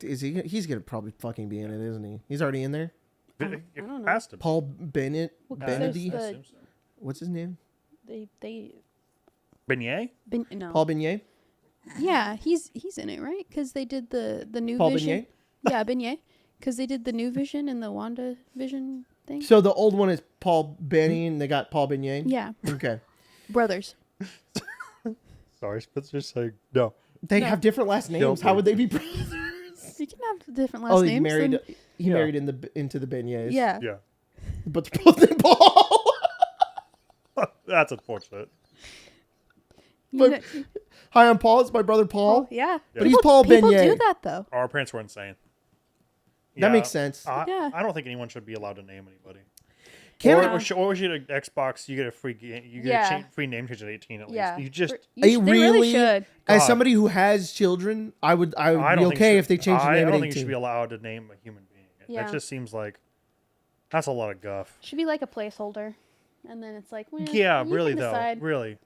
gonna probably fucking be in it, isn't he? He's already in there. I It don't know. has to be. Paul Bennett, Well, Benedy. there's I assume so. What's his name? They Beignet? no. Paul Beignet. Yeah, he's in it, right? Because they did the new Paul Vision. Beignet. Yeah, Beignet. Because they did the new Vision and the Wanda Vision thing. So the old one is Paul Benny, and they got Paul Beignet. Yeah, Okay. brothers. Sorry, Spencer's saying no. They have different last names. Guilty. How would they be brothers? You can have different last Oh, he names. married. and- He Yeah. married into the Beignets. yeah. Yeah. But they're both named Paul. That's unfortunate. You know- Hi, I'm Paul. It's my brother Paul. oh, yeah. But he's Paul People Beignet. do that though. Our parents were insane. That makes sense. Yeah. I don't think anyone should be allowed to name anybody. Can or, I- or you get an Xbox, you get a free game, you get Yeah. a free name change at 18 at least. Yeah. You just They really- really should. As God. somebody who has children, I would I be don't think okay you if they changed the I name don't at think you should 18. be allowed to name a human being. Yeah. That just seems like that's a lot of guff. Should be like a placeholder, and then it's like, well, Yeah, you really can though, decide. really.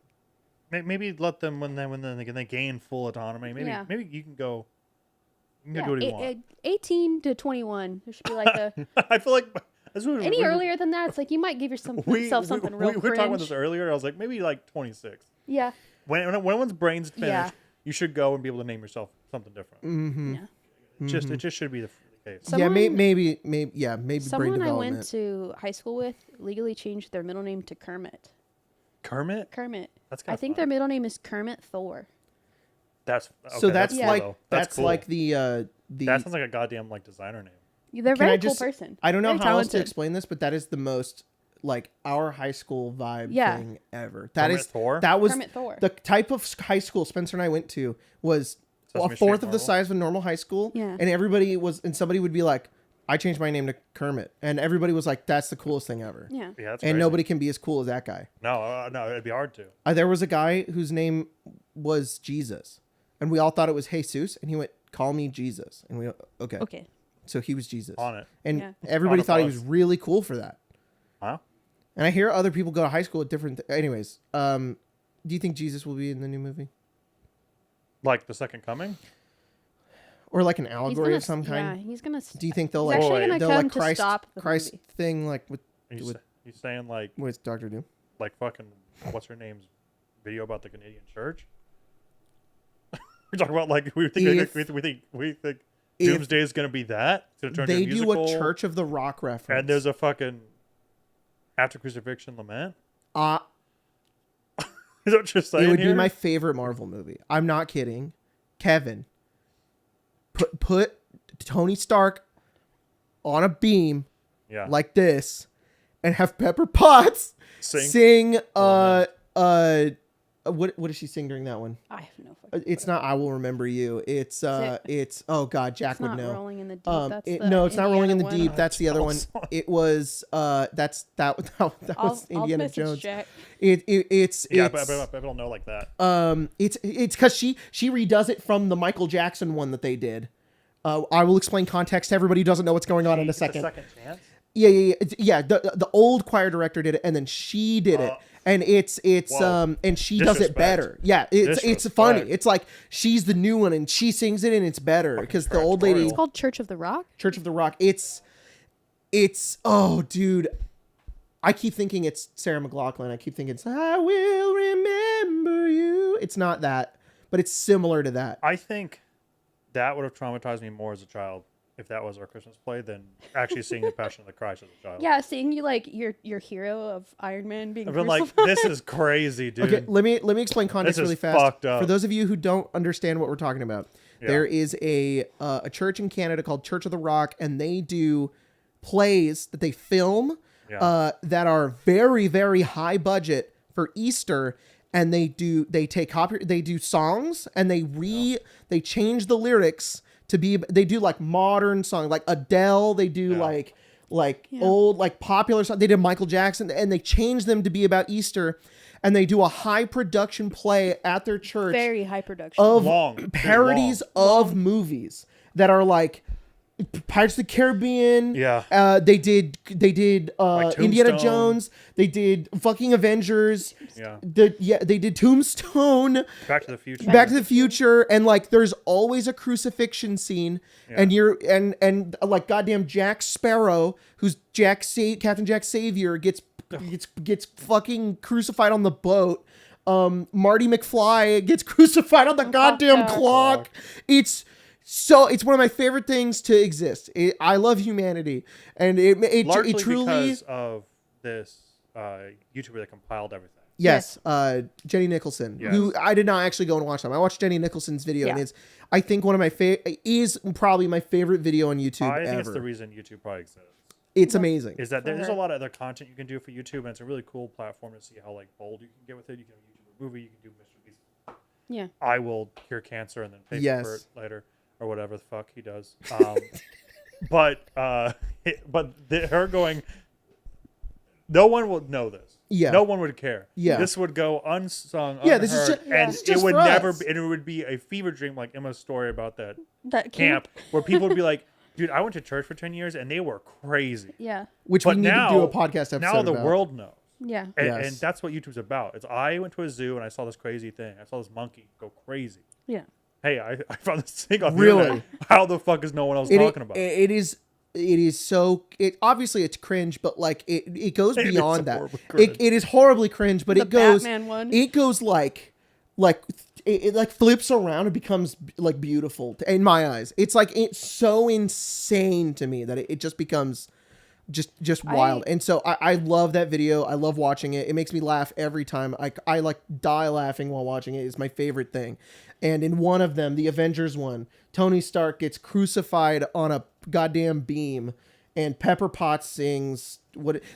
Maybe let them when they gain full autonomy. Maybe Yeah. maybe you can go. You can Yeah, go do what you want. 18 to 21. There should be like a I feel like that's what any earlier than that. It's like you might give yourself something real we were talking about cringe. this earlier. I was like maybe like 26. Yeah, When one's brain's finished, Yeah. you should go and be able to name yourself something different. Mm-hmm. yeah. It just should be the case. Yeah, maybe Someone- maybe brain Someone I development. went to high school with legally changed their middle name to Kermit. Kermit. Kermit. That's I kind think their middle name is Kermit Thor. That's So okay, that's cool, like though. that's cool. like the That sounds like a goddamn like designer name. They're a Can I very cool just- person. I don't know Very how else to talented. explain this, but that is the most like our high school vibe Yeah. thing ever. That Kermit is Thor? that was Kermit Thor. the type of high school Spencer and I went to was Sesame a fourth Street of the normal? size of a normal high school. Yeah. And somebody would be like, I changed my name to Kermit, and everybody was like, that's the coolest thing ever. Yeah. Yeah, that's And crazy. nobody can be as cool as that guy. No, it'd be hard to. There was a guy whose name was Jesus, and we all thought it was Jesus, and he went, "Call me Jesus," and we okay. Okay. So he was Jesus, On it. and Yeah. everybody On a thought he bus. was really cool for that. Wow. And I hear other people go to high school at different. Anyways, do you think Jesus will be in the new movie, Like the second coming? or like an He's allegory gonna, of some kind? Yeah, he's gonna. Do you think they'll He's like actually gonna they'll come like to Christ stop the Christ movie. thing like with You saying like Doctor Doom? fucking what's her name's video about the Canadian church? We're talking about like we think If- we think if Doomsday is gonna be that. It's gonna turn They into a do a musical, Church of the Rock reference, and there's a fucking after crucifixion lament. Is that what you're saying? it would here? be my favorite Marvel movie. I'm not kidding. Kevin, put Tony Stark on a beam yeah. like this, and have Pepper Potts sing what does she sing during that one? I have no fucking. It's not I Will Remember You. It's it- oh god, Jack It's would not know. rolling in the deep. That's No, it's not Rolling in the Indiana Deep. one. That's the other one. song. It was that was I'll Indiana message Jones. Jack. It's Yeah, but I don't know like that. it's because she redoes it from the Michael Jackson one that they did. I will explain context to everybody who doesn't know what's going on in a It's second. second chance. Yeah. The old choir director did it, and then she did it, and it's Whoa. and she does it Disrespect. better. Yeah, it's Disrespect. funny. It's like she's the new one, and she sings it, and it's better because the old lady It's called Church of the Rock. Church of the Rock. It's oh dude, I keep thinking it's Sarah McLachlan. I keep thinking it's I will remember you. It's not that, but it's similar to that. I think that would have traumatized me more as a child if that was our Christmas play than actually seeing the Passion of the Christ as a child. Yeah, seeing you like your hero of Iron Man being I've been like, crucified. this is crazy, dude. Okay, let me explain context This is really fast. fucked up. For those of you who don't understand what we're talking about, Yeah. there is a church in Canada called Church of the Rock, and they do plays that they film that are very, very high budget for Easter, and they do songs and they change the lyrics to be, they do like modern songs like Adele, they do like old like popular songs, they did Michael Jackson, and they change them to be about Easter, and they do a high production play at their church, very high production, of parodies of movies that are like Pirates of the Caribbean. Yeah. They did Like Indiana Jones. They did fucking Avengers. Yeah. They did Tombstone. Back to the Future. Back to the Future, and like there's always a crucifixion scene, and you're and like goddamn Jack Sparrow, who's Captain Jack Savior, gets fucking crucified on the boat. Marty McFly gets crucified on the goddamn clock. It's one of my favorite things to exist. I love humanity, and it largely truly because of this YouTuber that compiled everything. Yes, Jenny Nicholson, Yes. who I did not actually go and watch them. I watched Jenny Nicholson's video, and it's, I think, one of my is probably my favorite video on YouTube I think ever. it's the reason YouTube probably exists. It's amazing. Is that there's a lot of other content you can do for YouTube, and it's a really cool platform to see how like bold you can get with it. You can do a movie, you can do Mr. Beast. Yeah. I will cure cancer and then pay for it later, or whatever the fuck he does. But her going, no one will know this. Yeah. No one would care. Yeah. This would go unsung, Yeah, unheard, this is just, and it's just it would for never us. be, and it would be a fever dream like Emma's story about that That camp where people would be like, dude, I went to church for 10 years and they were crazy. Yeah. Which But we need now, to do a podcast episode now the about. world knows. Yeah. And, Yes. and that's what YouTube's about. It's I went to a zoo and I saw this crazy thing. I saw this monkey go crazy. Yeah. Hey, I found this thing on the Really? internet. How the fuck is no one else talking about it? It is so, obviously it's cringe, but like it goes It is beyond that. horribly cringe. It is horribly cringe, but The it goes Batman one. It goes like it like flips around and becomes like beautiful in my eyes. It's like, it's so insane to me that it just becomes just wild. And so I love that video. I love watching it. It makes me laugh every time. I like die laughing while watching it. It's my favorite thing. And in one of them, the Avengers one, Tony Stark gets crucified on a goddamn beam, and Pepper Potts sings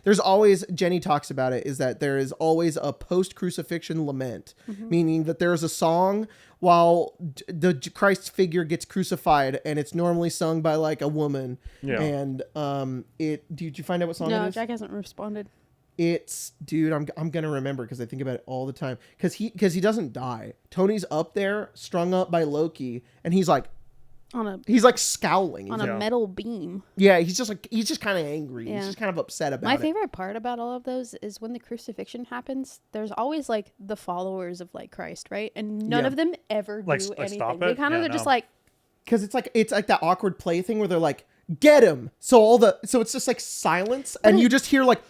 there's always, Jenny talks about it, is that there is always a post-crucifixion lament, meaning that there's a song while the Christ figure gets crucified, and it's normally sung by like a woman. Yeah. And did you find out what song it No, is? Jack hasn't responded. It's, dude, I'm gonna remember because I think about it all the time. Because he doesn't die. Tony's up there, strung up by Loki, and he's like scowling. On a metal beam. Yeah, he's just kind of angry. Yeah. He's just kind of upset about My it. favorite part about all of those is when the crucifixion happens, there's always like the followers of like Christ, right? And none of them ever do anything. stop They it? kind of Yeah, are just no. like, Because it's like that awkward play thing where they're like, get him. So it's just like silence, and you just hear like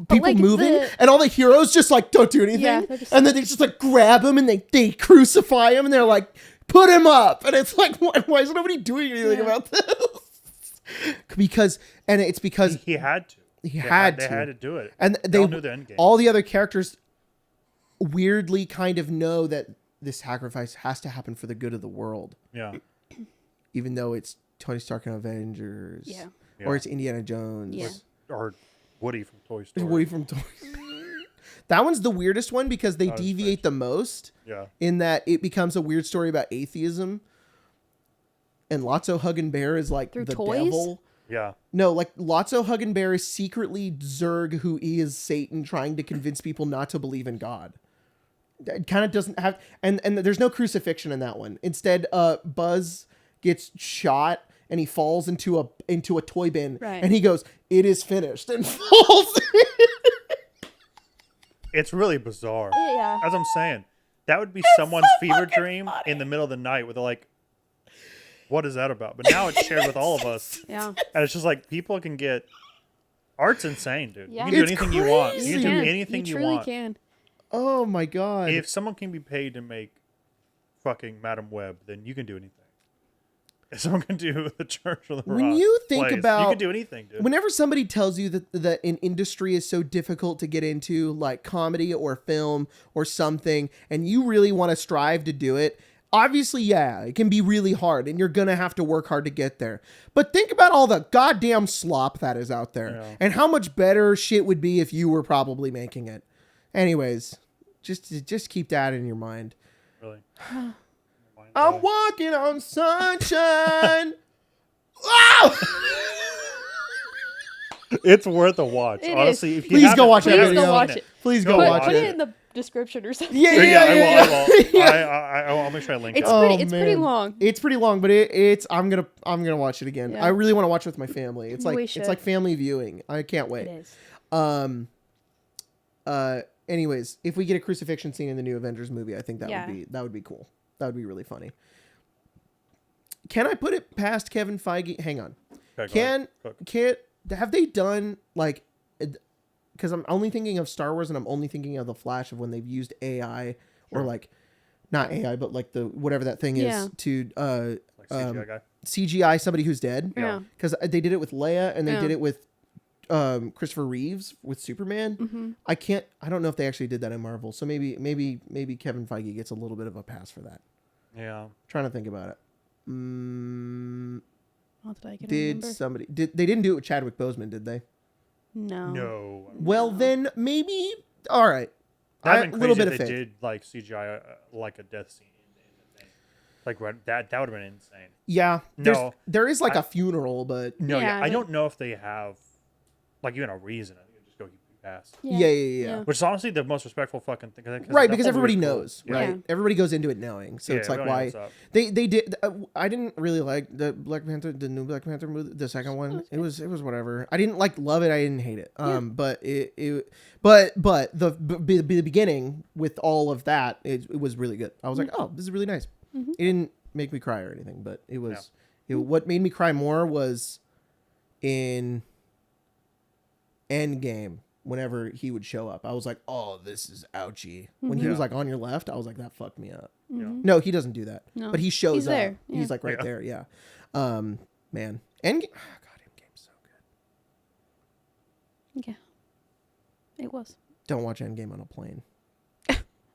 people like moving, and all the heroes just like don't do anything, Yeah, they're just and then they just like grab him and they crucify him, and they're like, put him up, and it's like, why is nobody doing anything about this? Because He had to. He had They to. had to do it. And They they all knew the end game. all the other characters weirdly kind of know that this sacrifice has to happen for the good of the world, Yeah. even though it's Tony Stark and Avengers, or it's Indiana Jones, Yeah. Or Woody from Toy Story. Woody from Toy. That one's the weirdest one because they That was deviate the most. Yeah. In that it becomes a weird story about atheism, and Lotso Huggin' Bear is like Through the toys? devil. Yeah. No, like Lotso Huggin' Bear is secretly Zurg, who is Satan, trying to convince people not to believe in God. It kind of doesn't have, and there's no crucifixion in that one. Instead, Buzz gets shot and he falls into a toy bin, Right. and he goes, "It is finished," and falls. It's really bizarre. yeah. As I'm saying, that would be someone's fever dream in the middle of the night where they're like, what is that about? But now it's shared with all of us. Yeah. And it's just like people can get art's insane, dude. Yeah. You can do It's anything you want. crazy. You can do anything you you truly want. can. Oh my god! If someone can be paid to make fucking Madam Web, then you can do anything. If someone can do the Church of the When Rock you think plays, about- you can do anything, dude. Whenever somebody tells you that an industry is so difficult to get into, like comedy or film or something, and you really want to strive to do it, obviously, yeah, it can be really hard and you're going to have to work hard to get there. But think about all the goddamn slop that is out there and how much better shit would be if you were probably making it. Anyways, just keep that in your mind. Really? I'm walking on sunshine. Wow! It's worth a watch. It honestly, is. if you Please go watch that Please video. go watch it. Please go watch Put it. it in the description or something. Yeah. I will. I'll make sure I link it. It's pretty long. It's pretty long, but it's I'm gonna watch it again. Yeah. I really want to watch it with my family. It's We like should. it's like family viewing. I can't wait. It is. Anyways, if we get a crucifixion scene in the new Avengers movie, I think that Yeah. would be cool. That would be really funny. Can I put it past Kevin Feige? Hang on. Okay, Have they done like? Because I'm only thinking of Star Wars and I'm only thinking of the Flash of when they've used AI or like, not AI, but like the whatever that thing is to like CGI guy. CGI somebody who's dead. Yeah. Because they did it with Leia and they did it with Christopher Reeves with Superman. Mm-hmm. I don't know if they actually did that in Marvel. So maybe Kevin Feige gets a little bit of a pass for that. Yeah. Trying to think about it. Not that I can Did remember. somebody they didn't do it with Chadwick Boseman, did they? No. Well, then maybe. All right. That'd been little crazy bit if of they faith. did like CGI like a death scene in the thing. Like that would have been insane. Yeah. No. There is like a funeral, but No, Yeah, I don't know if they have like even a reason. I think it just go keep past. Yeah. Which is honestly the most respectful fucking thing. Right, because everybody movie's cool. knows, right? Yeah. Everybody goes into it knowing, so it's we like don't know why what's up. they did. I didn't really like the new Black Panther movie, the second one. It was whatever. I didn't love it. I didn't hate it. But the beginning with all of that, it was really good. I was like, oh, this is really nice. Mm-hmm. It didn't make me cry or anything, but it was. What made me cry more was in Endgame. Whenever he would show up, I was like, "Oh, this is ouchy." When he was like on your left, I was like, "That fucked me up." Mm-hmm. No, he doesn't do that, No. but he shows He's up. there, yeah. He's like right there, yeah. Man, Endgame. Oh, God, Endgame's so good. Yeah. It was. Don't watch Endgame on a plane.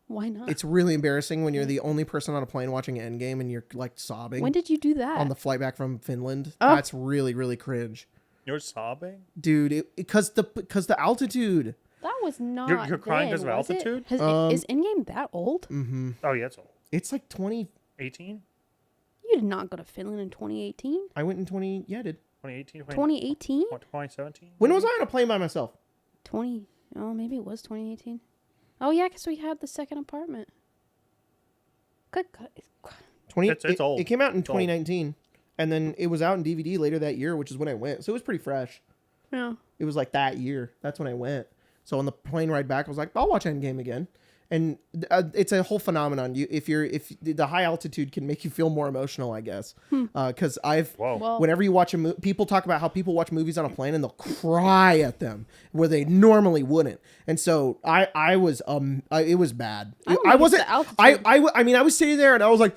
Why not? It's really embarrassing when you're the only person on a plane watching Endgame and you're like sobbing. When did you do that? on the flight back from Finland? Oh. That's really, really cringe, You're sobbing? dude. Because the altitude. That was not. You're crying then, 'cause of was it? altitude? Is Endgame that old? Mm-hmm. Oh yeah, it's old. It's like 20. 18? You did not go to Finland in 2018. I went in 20. Yeah, I did. 2018? 2018? 2017? When was I on a plane by myself? 20. Oh, maybe it was 2018. Oh yeah, because we had the second apartment. Good. 20. It's old. It came out in It's old. 2019, and then it was out in DVD later that year, which is when I went. So it was pretty fresh. Yeah. It was like that year. That's when I went. So on the plane ride back, I was like, I'll watch Endgame again. And it's a whole phenomenon. If the high altitude can make you feel more emotional, I guess. Because Whoa. Well, whenever you watch people talk about how people watch movies on a plane and they'll cry at them where they normally wouldn't. And so it was bad. I wasn't. I mean, I was sitting there and I was like.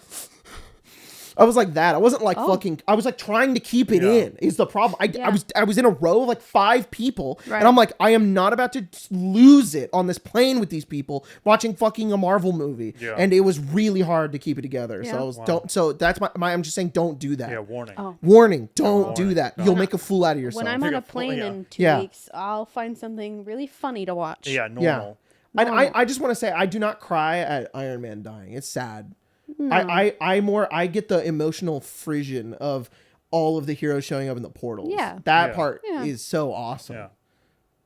I was like that. I wasn't like fucking. I was like trying to keep it in. Is the problem? I was in a row of like 5 people, Right. and I'm like, I am not about to lose it on this plane with these people watching fucking a Marvel movie. Yeah. And it was really hard to keep it together. Yeah. So I was Wow. don't. So that's my. I'm just saying, don't do that. Yeah, warning. Oh. Warning: don't do warning. that. No. You'll make a fool out of yourself. when I'm Take on a a plane yeah. in 2 Yeah. weeks, I'll find something really funny to watch. Yeah, normal. Yeah. Normal. I just want to say I do not cry at Iron Man dying. It's sad. No. I get the emotional frisson of all of the heroes showing up in the portals. Yeah. That Yeah. part Yeah. is so awesome. Yeah.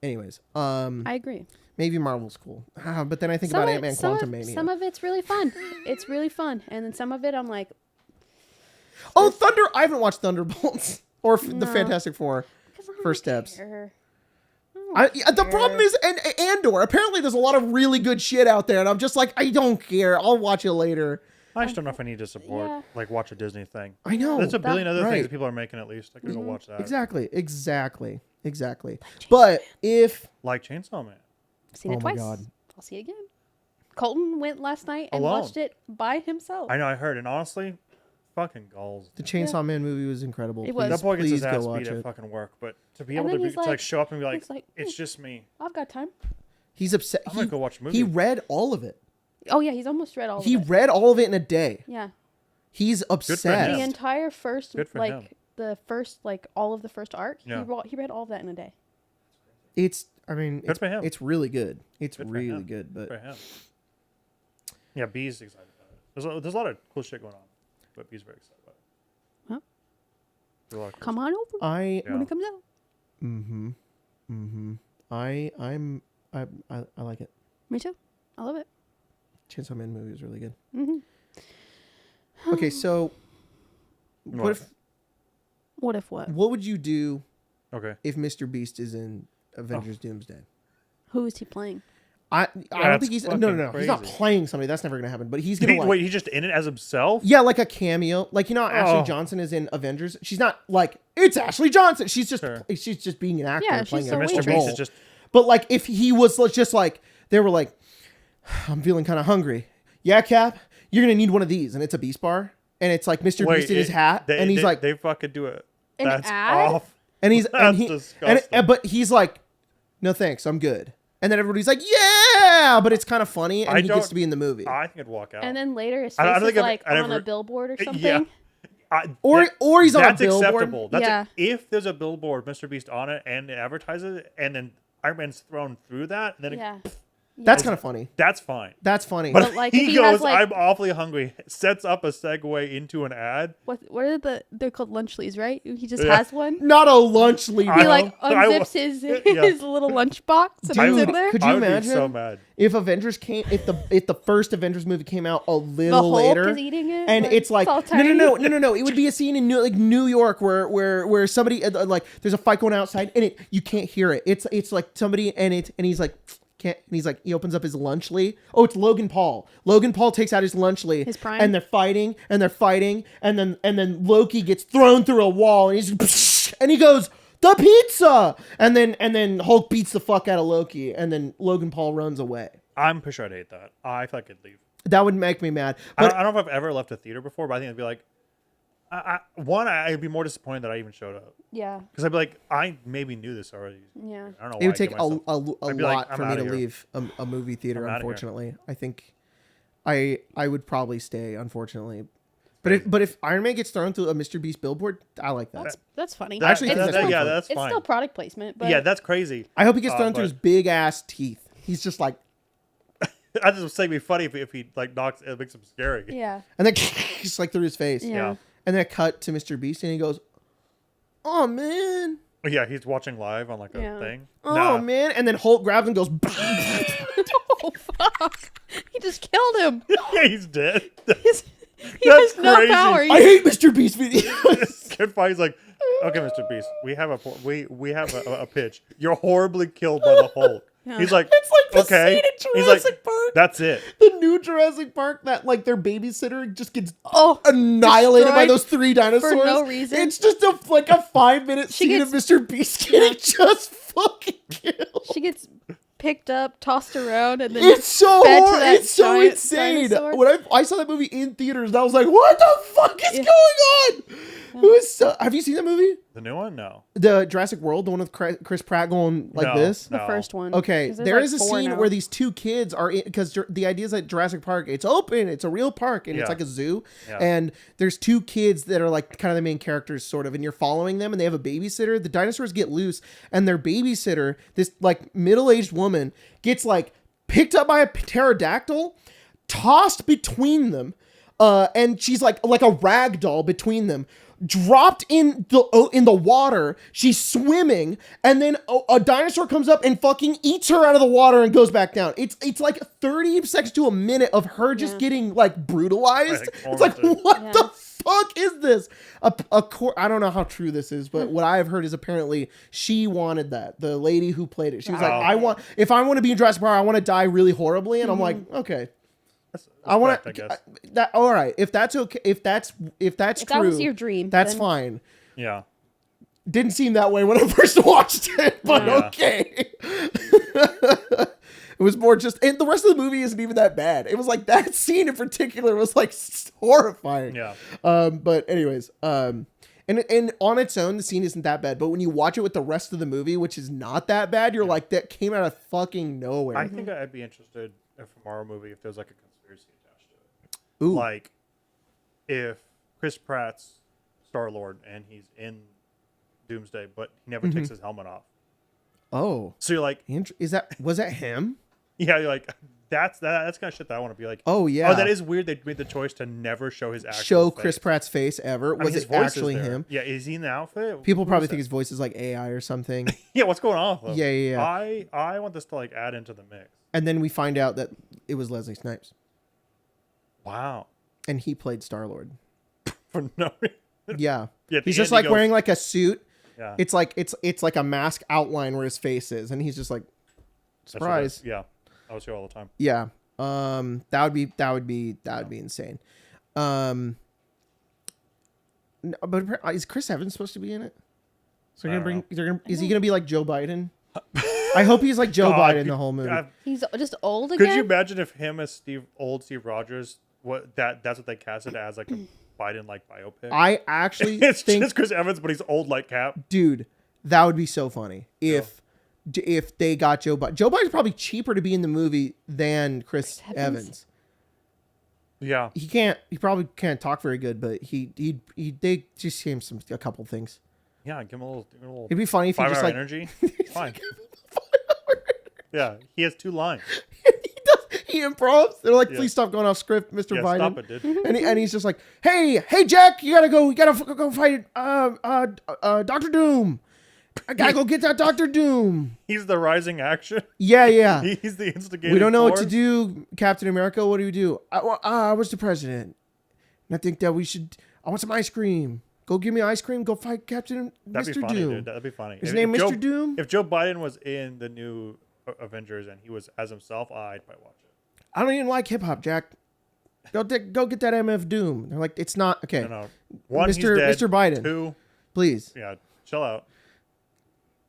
Anyways, I agree. maybe Marvel's cool. But then I think about Ant-Man Quantumania. Some of it's really fun. It's really fun. And then some of it I'm like, Oh, Thunder! I haven't watched Thunderbolts or the No. Fantastic Four. 'cause I don't First steps. care. The problem is, and Andor. Apparently, there's a lot of really good shit out there, and I'm just like, I don't care. I'll watch it later. I just don't know if I need to support, Yeah. like, watch a Disney thing. I know. There's a billion other right. things that people are making at least. I could go watch that. Exactly. But if Like Chainsaw Man. I've seen Oh it my twice. God. I'll see it again. Colton went last night and Alone. watched it by himself. I know, I heard. And honestly, fucking goals. the Chainsaw Man movie was incredible, It was. That boy gets please his ass go watch beat at it. fucking work. But to be And able then to, he's show up and be like, he's like, it's just me. I've got time. He's upset. I'm going to go watch a movie. He read all of it. Oh yeah, he's almost read all He of it. read all of it in a day. Yeah. He's obsessed. The entire first, Good for him. like the first, like all of the first arc. Yeah. He read all of that in a day. It's, I mean, Good for him. It's really good. It's Good for really him. good. But For him. Yeah, B's excited about it. There's a lot of cool shit going on, but B's very excited about it. Huh? There's a lot of cool Come stuff. on over I, when it comes out. I like it. Me too. I love it. Chainsaw Man movie is really good. Mm-hmm. Okay, so what if What? what would you do Okay. if Mr. Beast is in Avengers Doomsday? Who is he playing? I don't That's think he's no. fucking He's not crazy. playing somebody. That's never gonna happen. But he's gonna like, Wait, he's just in it as himself? yeah, like a cameo. Like, you know how Ashley Oh. Johnson is in Avengers? She's not like, it's Ashley Johnson. She's just Sure. she's just being an actor Yeah, and playing she's a a Mr. waitress. Beast role. is just But like, if he was just like, they were like, I'm feeling kind of hungry. Yeah, Cap, you're gonna need one of these, and it's a Beast bar, and it's like Mr. Beast in his hat, and he's like, they fucking do it. An That's ad? off. and he's That's and he disgusting. but he's like, no thanks, I'm good. And then everybody's like, yeah, but it's kind of funny, and he gets to be in the movie. I think I'd walk out. And then later his I face don't is think I've like on ever- a billboard or something. Yeah. Or he's on a That's billboard. acceptable. That's Yeah. if there's a billboard, Mr. Beast on it, and it advertises it, and then Iron Man's thrown through that, and then Yeah. That's kind of funny. that's fine. That's funny. But, But, like, he if he goes, has, like- I'm awfully hungry, sets up a segue into an ad. What are they're called lunchleys, right? He just Yeah. has one. Not a lunch lead. He I- like I- unzips his Yeah. his little lunch box and Dude, puts it in there. could I you would imagine? be so mad. If Avengers came, if the first Avengers movie came out a The little Hulk later, is eating it, and it's like all no, tiny. it would be a scene in New York where somebody like there's a fight going outside and you can't hear it. It's like somebody and he's like can't, and he's like he opens up his lunchly. Oh, it's Logan Paul. Logan Paul takes out his lunchly, His prime? and they're fighting and then Loki gets thrown through a wall and he's and he goes, the pizza, and then Hulk beats the fuck out of Loki, and then Logan Paul runs away. I'm pretty sure I'd hate that. I feel like I'd leave. That would make me mad. I But don't know if I've ever left a theater before, but I think I'd be like, I'd be more disappointed that I even showed up. Yeah, Because I'd be like, I maybe knew this already. yeah. I don't know why it would I take give a myself- I'd be lot like, I'm for me outta to here. leave a movie theater. I'm outta here. Unfortunately, I think I would probably stay. Unfortunately, but if Iron Man gets thrown through a Mr. Beast billboard, I like that. That's funny. I actually It's think that's still- pretty yeah, funny. that's it's fine. still product placement, but Yeah, that's crazy. I hope he gets thrown through but- his big ass teeth. He's just like, I just was saying, it'd be funny if he like knocks, it makes him scary. yeah, and then just like through his face. yeah. And then a cut to Mr. Beast, and he goes, "Oh man, Yeah, he's watching live on like a Yeah. thing. oh Nah. man," and then Hulk grabs him and goes, Oh fuck! He just killed him. Yeah, he's dead. He That's has no crazy. power. "I hate Mr. Beast videos." Good fight. He's like, okay, Mr. Beast, we have a pitch. You're horribly killed by the Hulk. Yeah. He's like, It's like the okay. scene in He's like, Jurassic Park. that's it. The new Jurassic Park that like their babysitter just gets Oh, annihilated by destroyed those three dinosaurs for no reason. It's just a 5-minute She scene gets- of Mr. Beast getting just fucking killed. she gets picked up, tossed around, and then It's so fed to that it's so giant insane. dinosaur. When I saw that movie in theaters, and I was like, "What the fuck is Yeah. going on?" It was so, have you seen that movie? The new one? No. The Jurassic World, the one with Chris Pratt going like No. this. the No. first one. Okay, 'Cause there's, there like, is a 4 scene now. where these two kids are in because the idea is that Jurassic Park, it's open, it's a real park, and it's Yeah. like a zoo, Yeah. and there's two kids that are like kind of the main characters, sort of, and you're following them, and they have a babysitter. The dinosaurs get loose, and their babysitter, this like middle-aged woman, gets like picked up by a pterodactyl, tossed between them, and she's like a rag doll between them. Dropped in the water, she's swimming, and then a dinosaur comes up and fucking eats her out of the water and goes back down. It's like 30 seconds to a minute of her just getting like brutalized. It's like, what Yeah. the fuck is this? I don't know how true this is, but what I have heard is apparently she wanted that. The lady who played it, she was like, if I want to be in Jurassic Park, I want to die really horribly, and I'm like, okay. I want I to guess. that. All right, if that's okay, if that's true, that was your dream, that's then- fine. Yeah. Didn't seem that way when I first watched it, but Yeah. okay. It was more just, and the rest of the movie isn't even that bad. It was like that scene in particular was like horrifying. Yeah. But anyways, and on its own, the scene isn't that bad. But when you watch it with the rest of the movie, which is not that bad, you're like, that came out of fucking nowhere. I think I'd be interested if a horror movie if there's like a conspiracy attached to it. Ooh. Like if Chris Pratt's Star-Lord and he's in Doomsday, but he never takes his helmet off. Oh. So you're like, was that him? yeah, you're like, that's kind of shit that I want to be like. Oh yeah. Oh, that is weird. They made the choice to never show his actual face. Chris Pratt's face ever. Was his it voice actually is there. him? Yeah, is he in the outfit? People probably think his voice is like AI or something. Yeah, what's going on with him? Yeah. I want this to like add into the mix. And then we find out that it was Leslie Snipes. Wow. And he played Star-Lord. For no reason. Yeah. Yeah, He's just like wearing like a suit. Yeah. It's like a mask outline where his face is, and he's just like, surprise. Yeah. I was here all the time. Yeah. That would be insane. No, but is Chris Evans supposed to be in it? So is he gonna be like Joe Biden? I hope he's like Joe Biden the whole movie. He's just old again. Could you imagine if him as old Steve Rogers, that's what they casted as, like a Biden like biopic? I actually it's think just Chris Evans, but he's old like Cap. Dude, that would be so funny if they got Joe Biden. Joe Biden's probably cheaper to be in the movie than Chris Evans. Yeah, he probably can't talk very good, but they just gave him a couple things. Yeah, give him a little. It'd be funny if he just like energy. Fine. Yeah, he has 2 lines. He improvs. They're like, please stop going off script, Mr. Biden. Stop it, dude. And he's just like, hey, Jack, you gotta go fight Dr. Doom. I gotta go get that Dr. Doom. He's the rising action. Yeah. He's the instigator. We don't know what to do, Captain America. What do we do? I was the president, and I think that I want some ice cream. Go give me ice cream. Go fight Captain That'd Mr. be funny, Doom. dude. That'd be funny. His name Mr. Doom? If Joe Biden was in the new Avengers and he was as himself, I'd probably watch it. I don't even like hip hop, Jack. Go get that MF Doom. They're like, it's not okay. No. One, Mr. he's dead. Mr. Biden. 2, please. Yeah, chill out.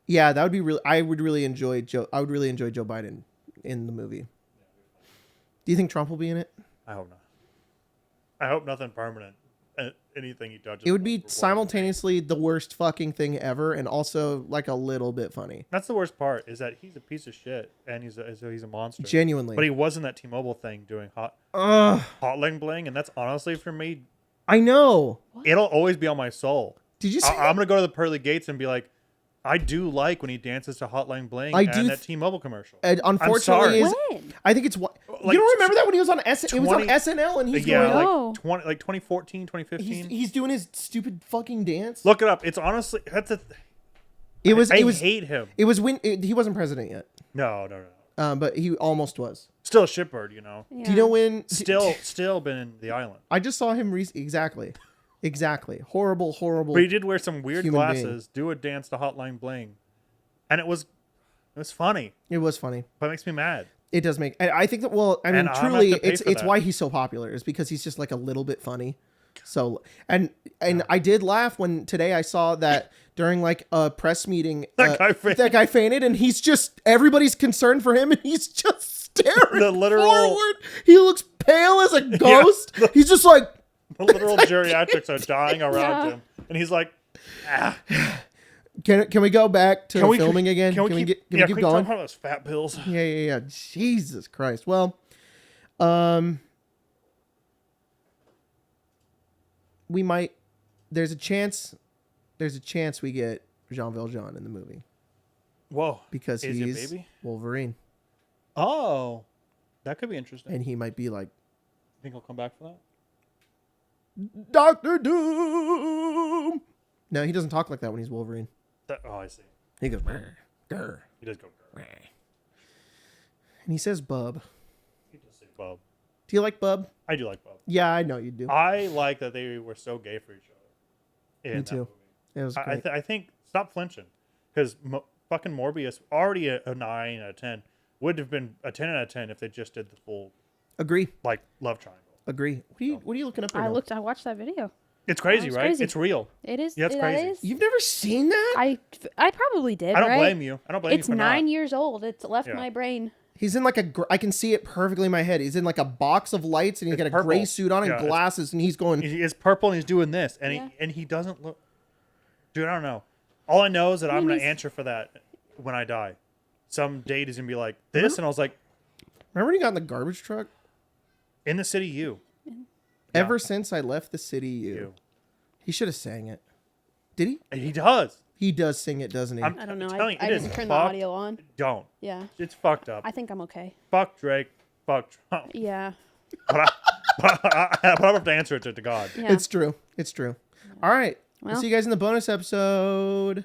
Yeah, that would be really. I would really enjoy Joe Biden in the movie. Do you think Trump will be in it? I hope not. I hope nothing permanent. Anything he touches. It would be simultaneously the worst fucking thing ever, and also like a little bit funny. That's the worst part, is that he's a piece of shit and he's a monster. Genuinely. But he was in that T-Mobile thing doing hot ling bling, and that's honestly for me. I know. It'll always be on my soul. Did you? I'm gonna go to the pearly gates and be like, I do like when he dances to Hotline Bling and that T-Mobile commercial. Unfortunately, I think it's what you don't remember that when he was on it was on SNL and he's going like 2014, 2015. He's doing his stupid fucking dance. Look it up. It's honestly I hate him. It was when he wasn't president yet. No. But he almost was. Still a shitbird, you know. Yeah. Do you know when? Still been in the island. I just saw him Exactly. Horrible. But he did wear some weird glasses, do a dance to Hotline Bling. And it was funny. It was funny. But it makes me mad. It does make. I think that. Well, I mean, truly, it's why he's so popular is because he's just like a little bit funny. So and I did laugh when today I saw that during like a press meeting that guy fainted and he's just everybody's concerned for him and he's just staring forward. He looks pale as a ghost. Yeah. He's just like. The literal geriatrics are dying around him, and he's like, "Ah." Can we go back to filming again? Can we keep going? Talk about those fat pills. Yeah. Jesus Christ. Well, we might. There's a chance we get Jean Valjean in the movie. Whoa! Because he's Wolverine. Oh, that could be interesting. And he might be like. Think he'll come back for that? Dr. Doom. No, he doesn't talk like that when he's Wolverine. I see. He goes, grr. He does go, grr. And he says bub. He does say bub. Do you like bub? I do like bub. Yeah, I know you do. I like that they were so gay for each other. Me too. It was great. I think, stop flinching. Because fucking Morbius, already a 9 out of 10, would have been a 10 out of 10 if they just did the full. Agree. Like, love triangle. Agree. What are you looking up there? I watched that video. It's crazy, right? Crazy. It's real. It is. Yeah, it's crazy. Is. You've never seen that? I probably did. I don't blame you. It's 9 years old. It's left my brain. He's in like I can see it perfectly in my head. He's in like a box of lights and he's got a gray suit on and glasses and he's going. It's purple and he's doing this and he doesn't look. Dude, I don't know. All I know is that I'm gonna answer for that when I die. Some date is gonna be like this, and I was like, remember when he got in the garbage truck? In the City U. Ever since I left the city, you. He should have sang it. Did he? And he does. He does sing it, doesn't he? I don't know. telling you, I it is didn't turn the fucked. audio on. Don't. Yeah. It's fucked up. I think I'm okay. Fuck Drake. Fuck Trump. Yeah. But I have to answer it to God. Yeah. It's true. It's true. All right. Well. We'll see you guys in the bonus episode.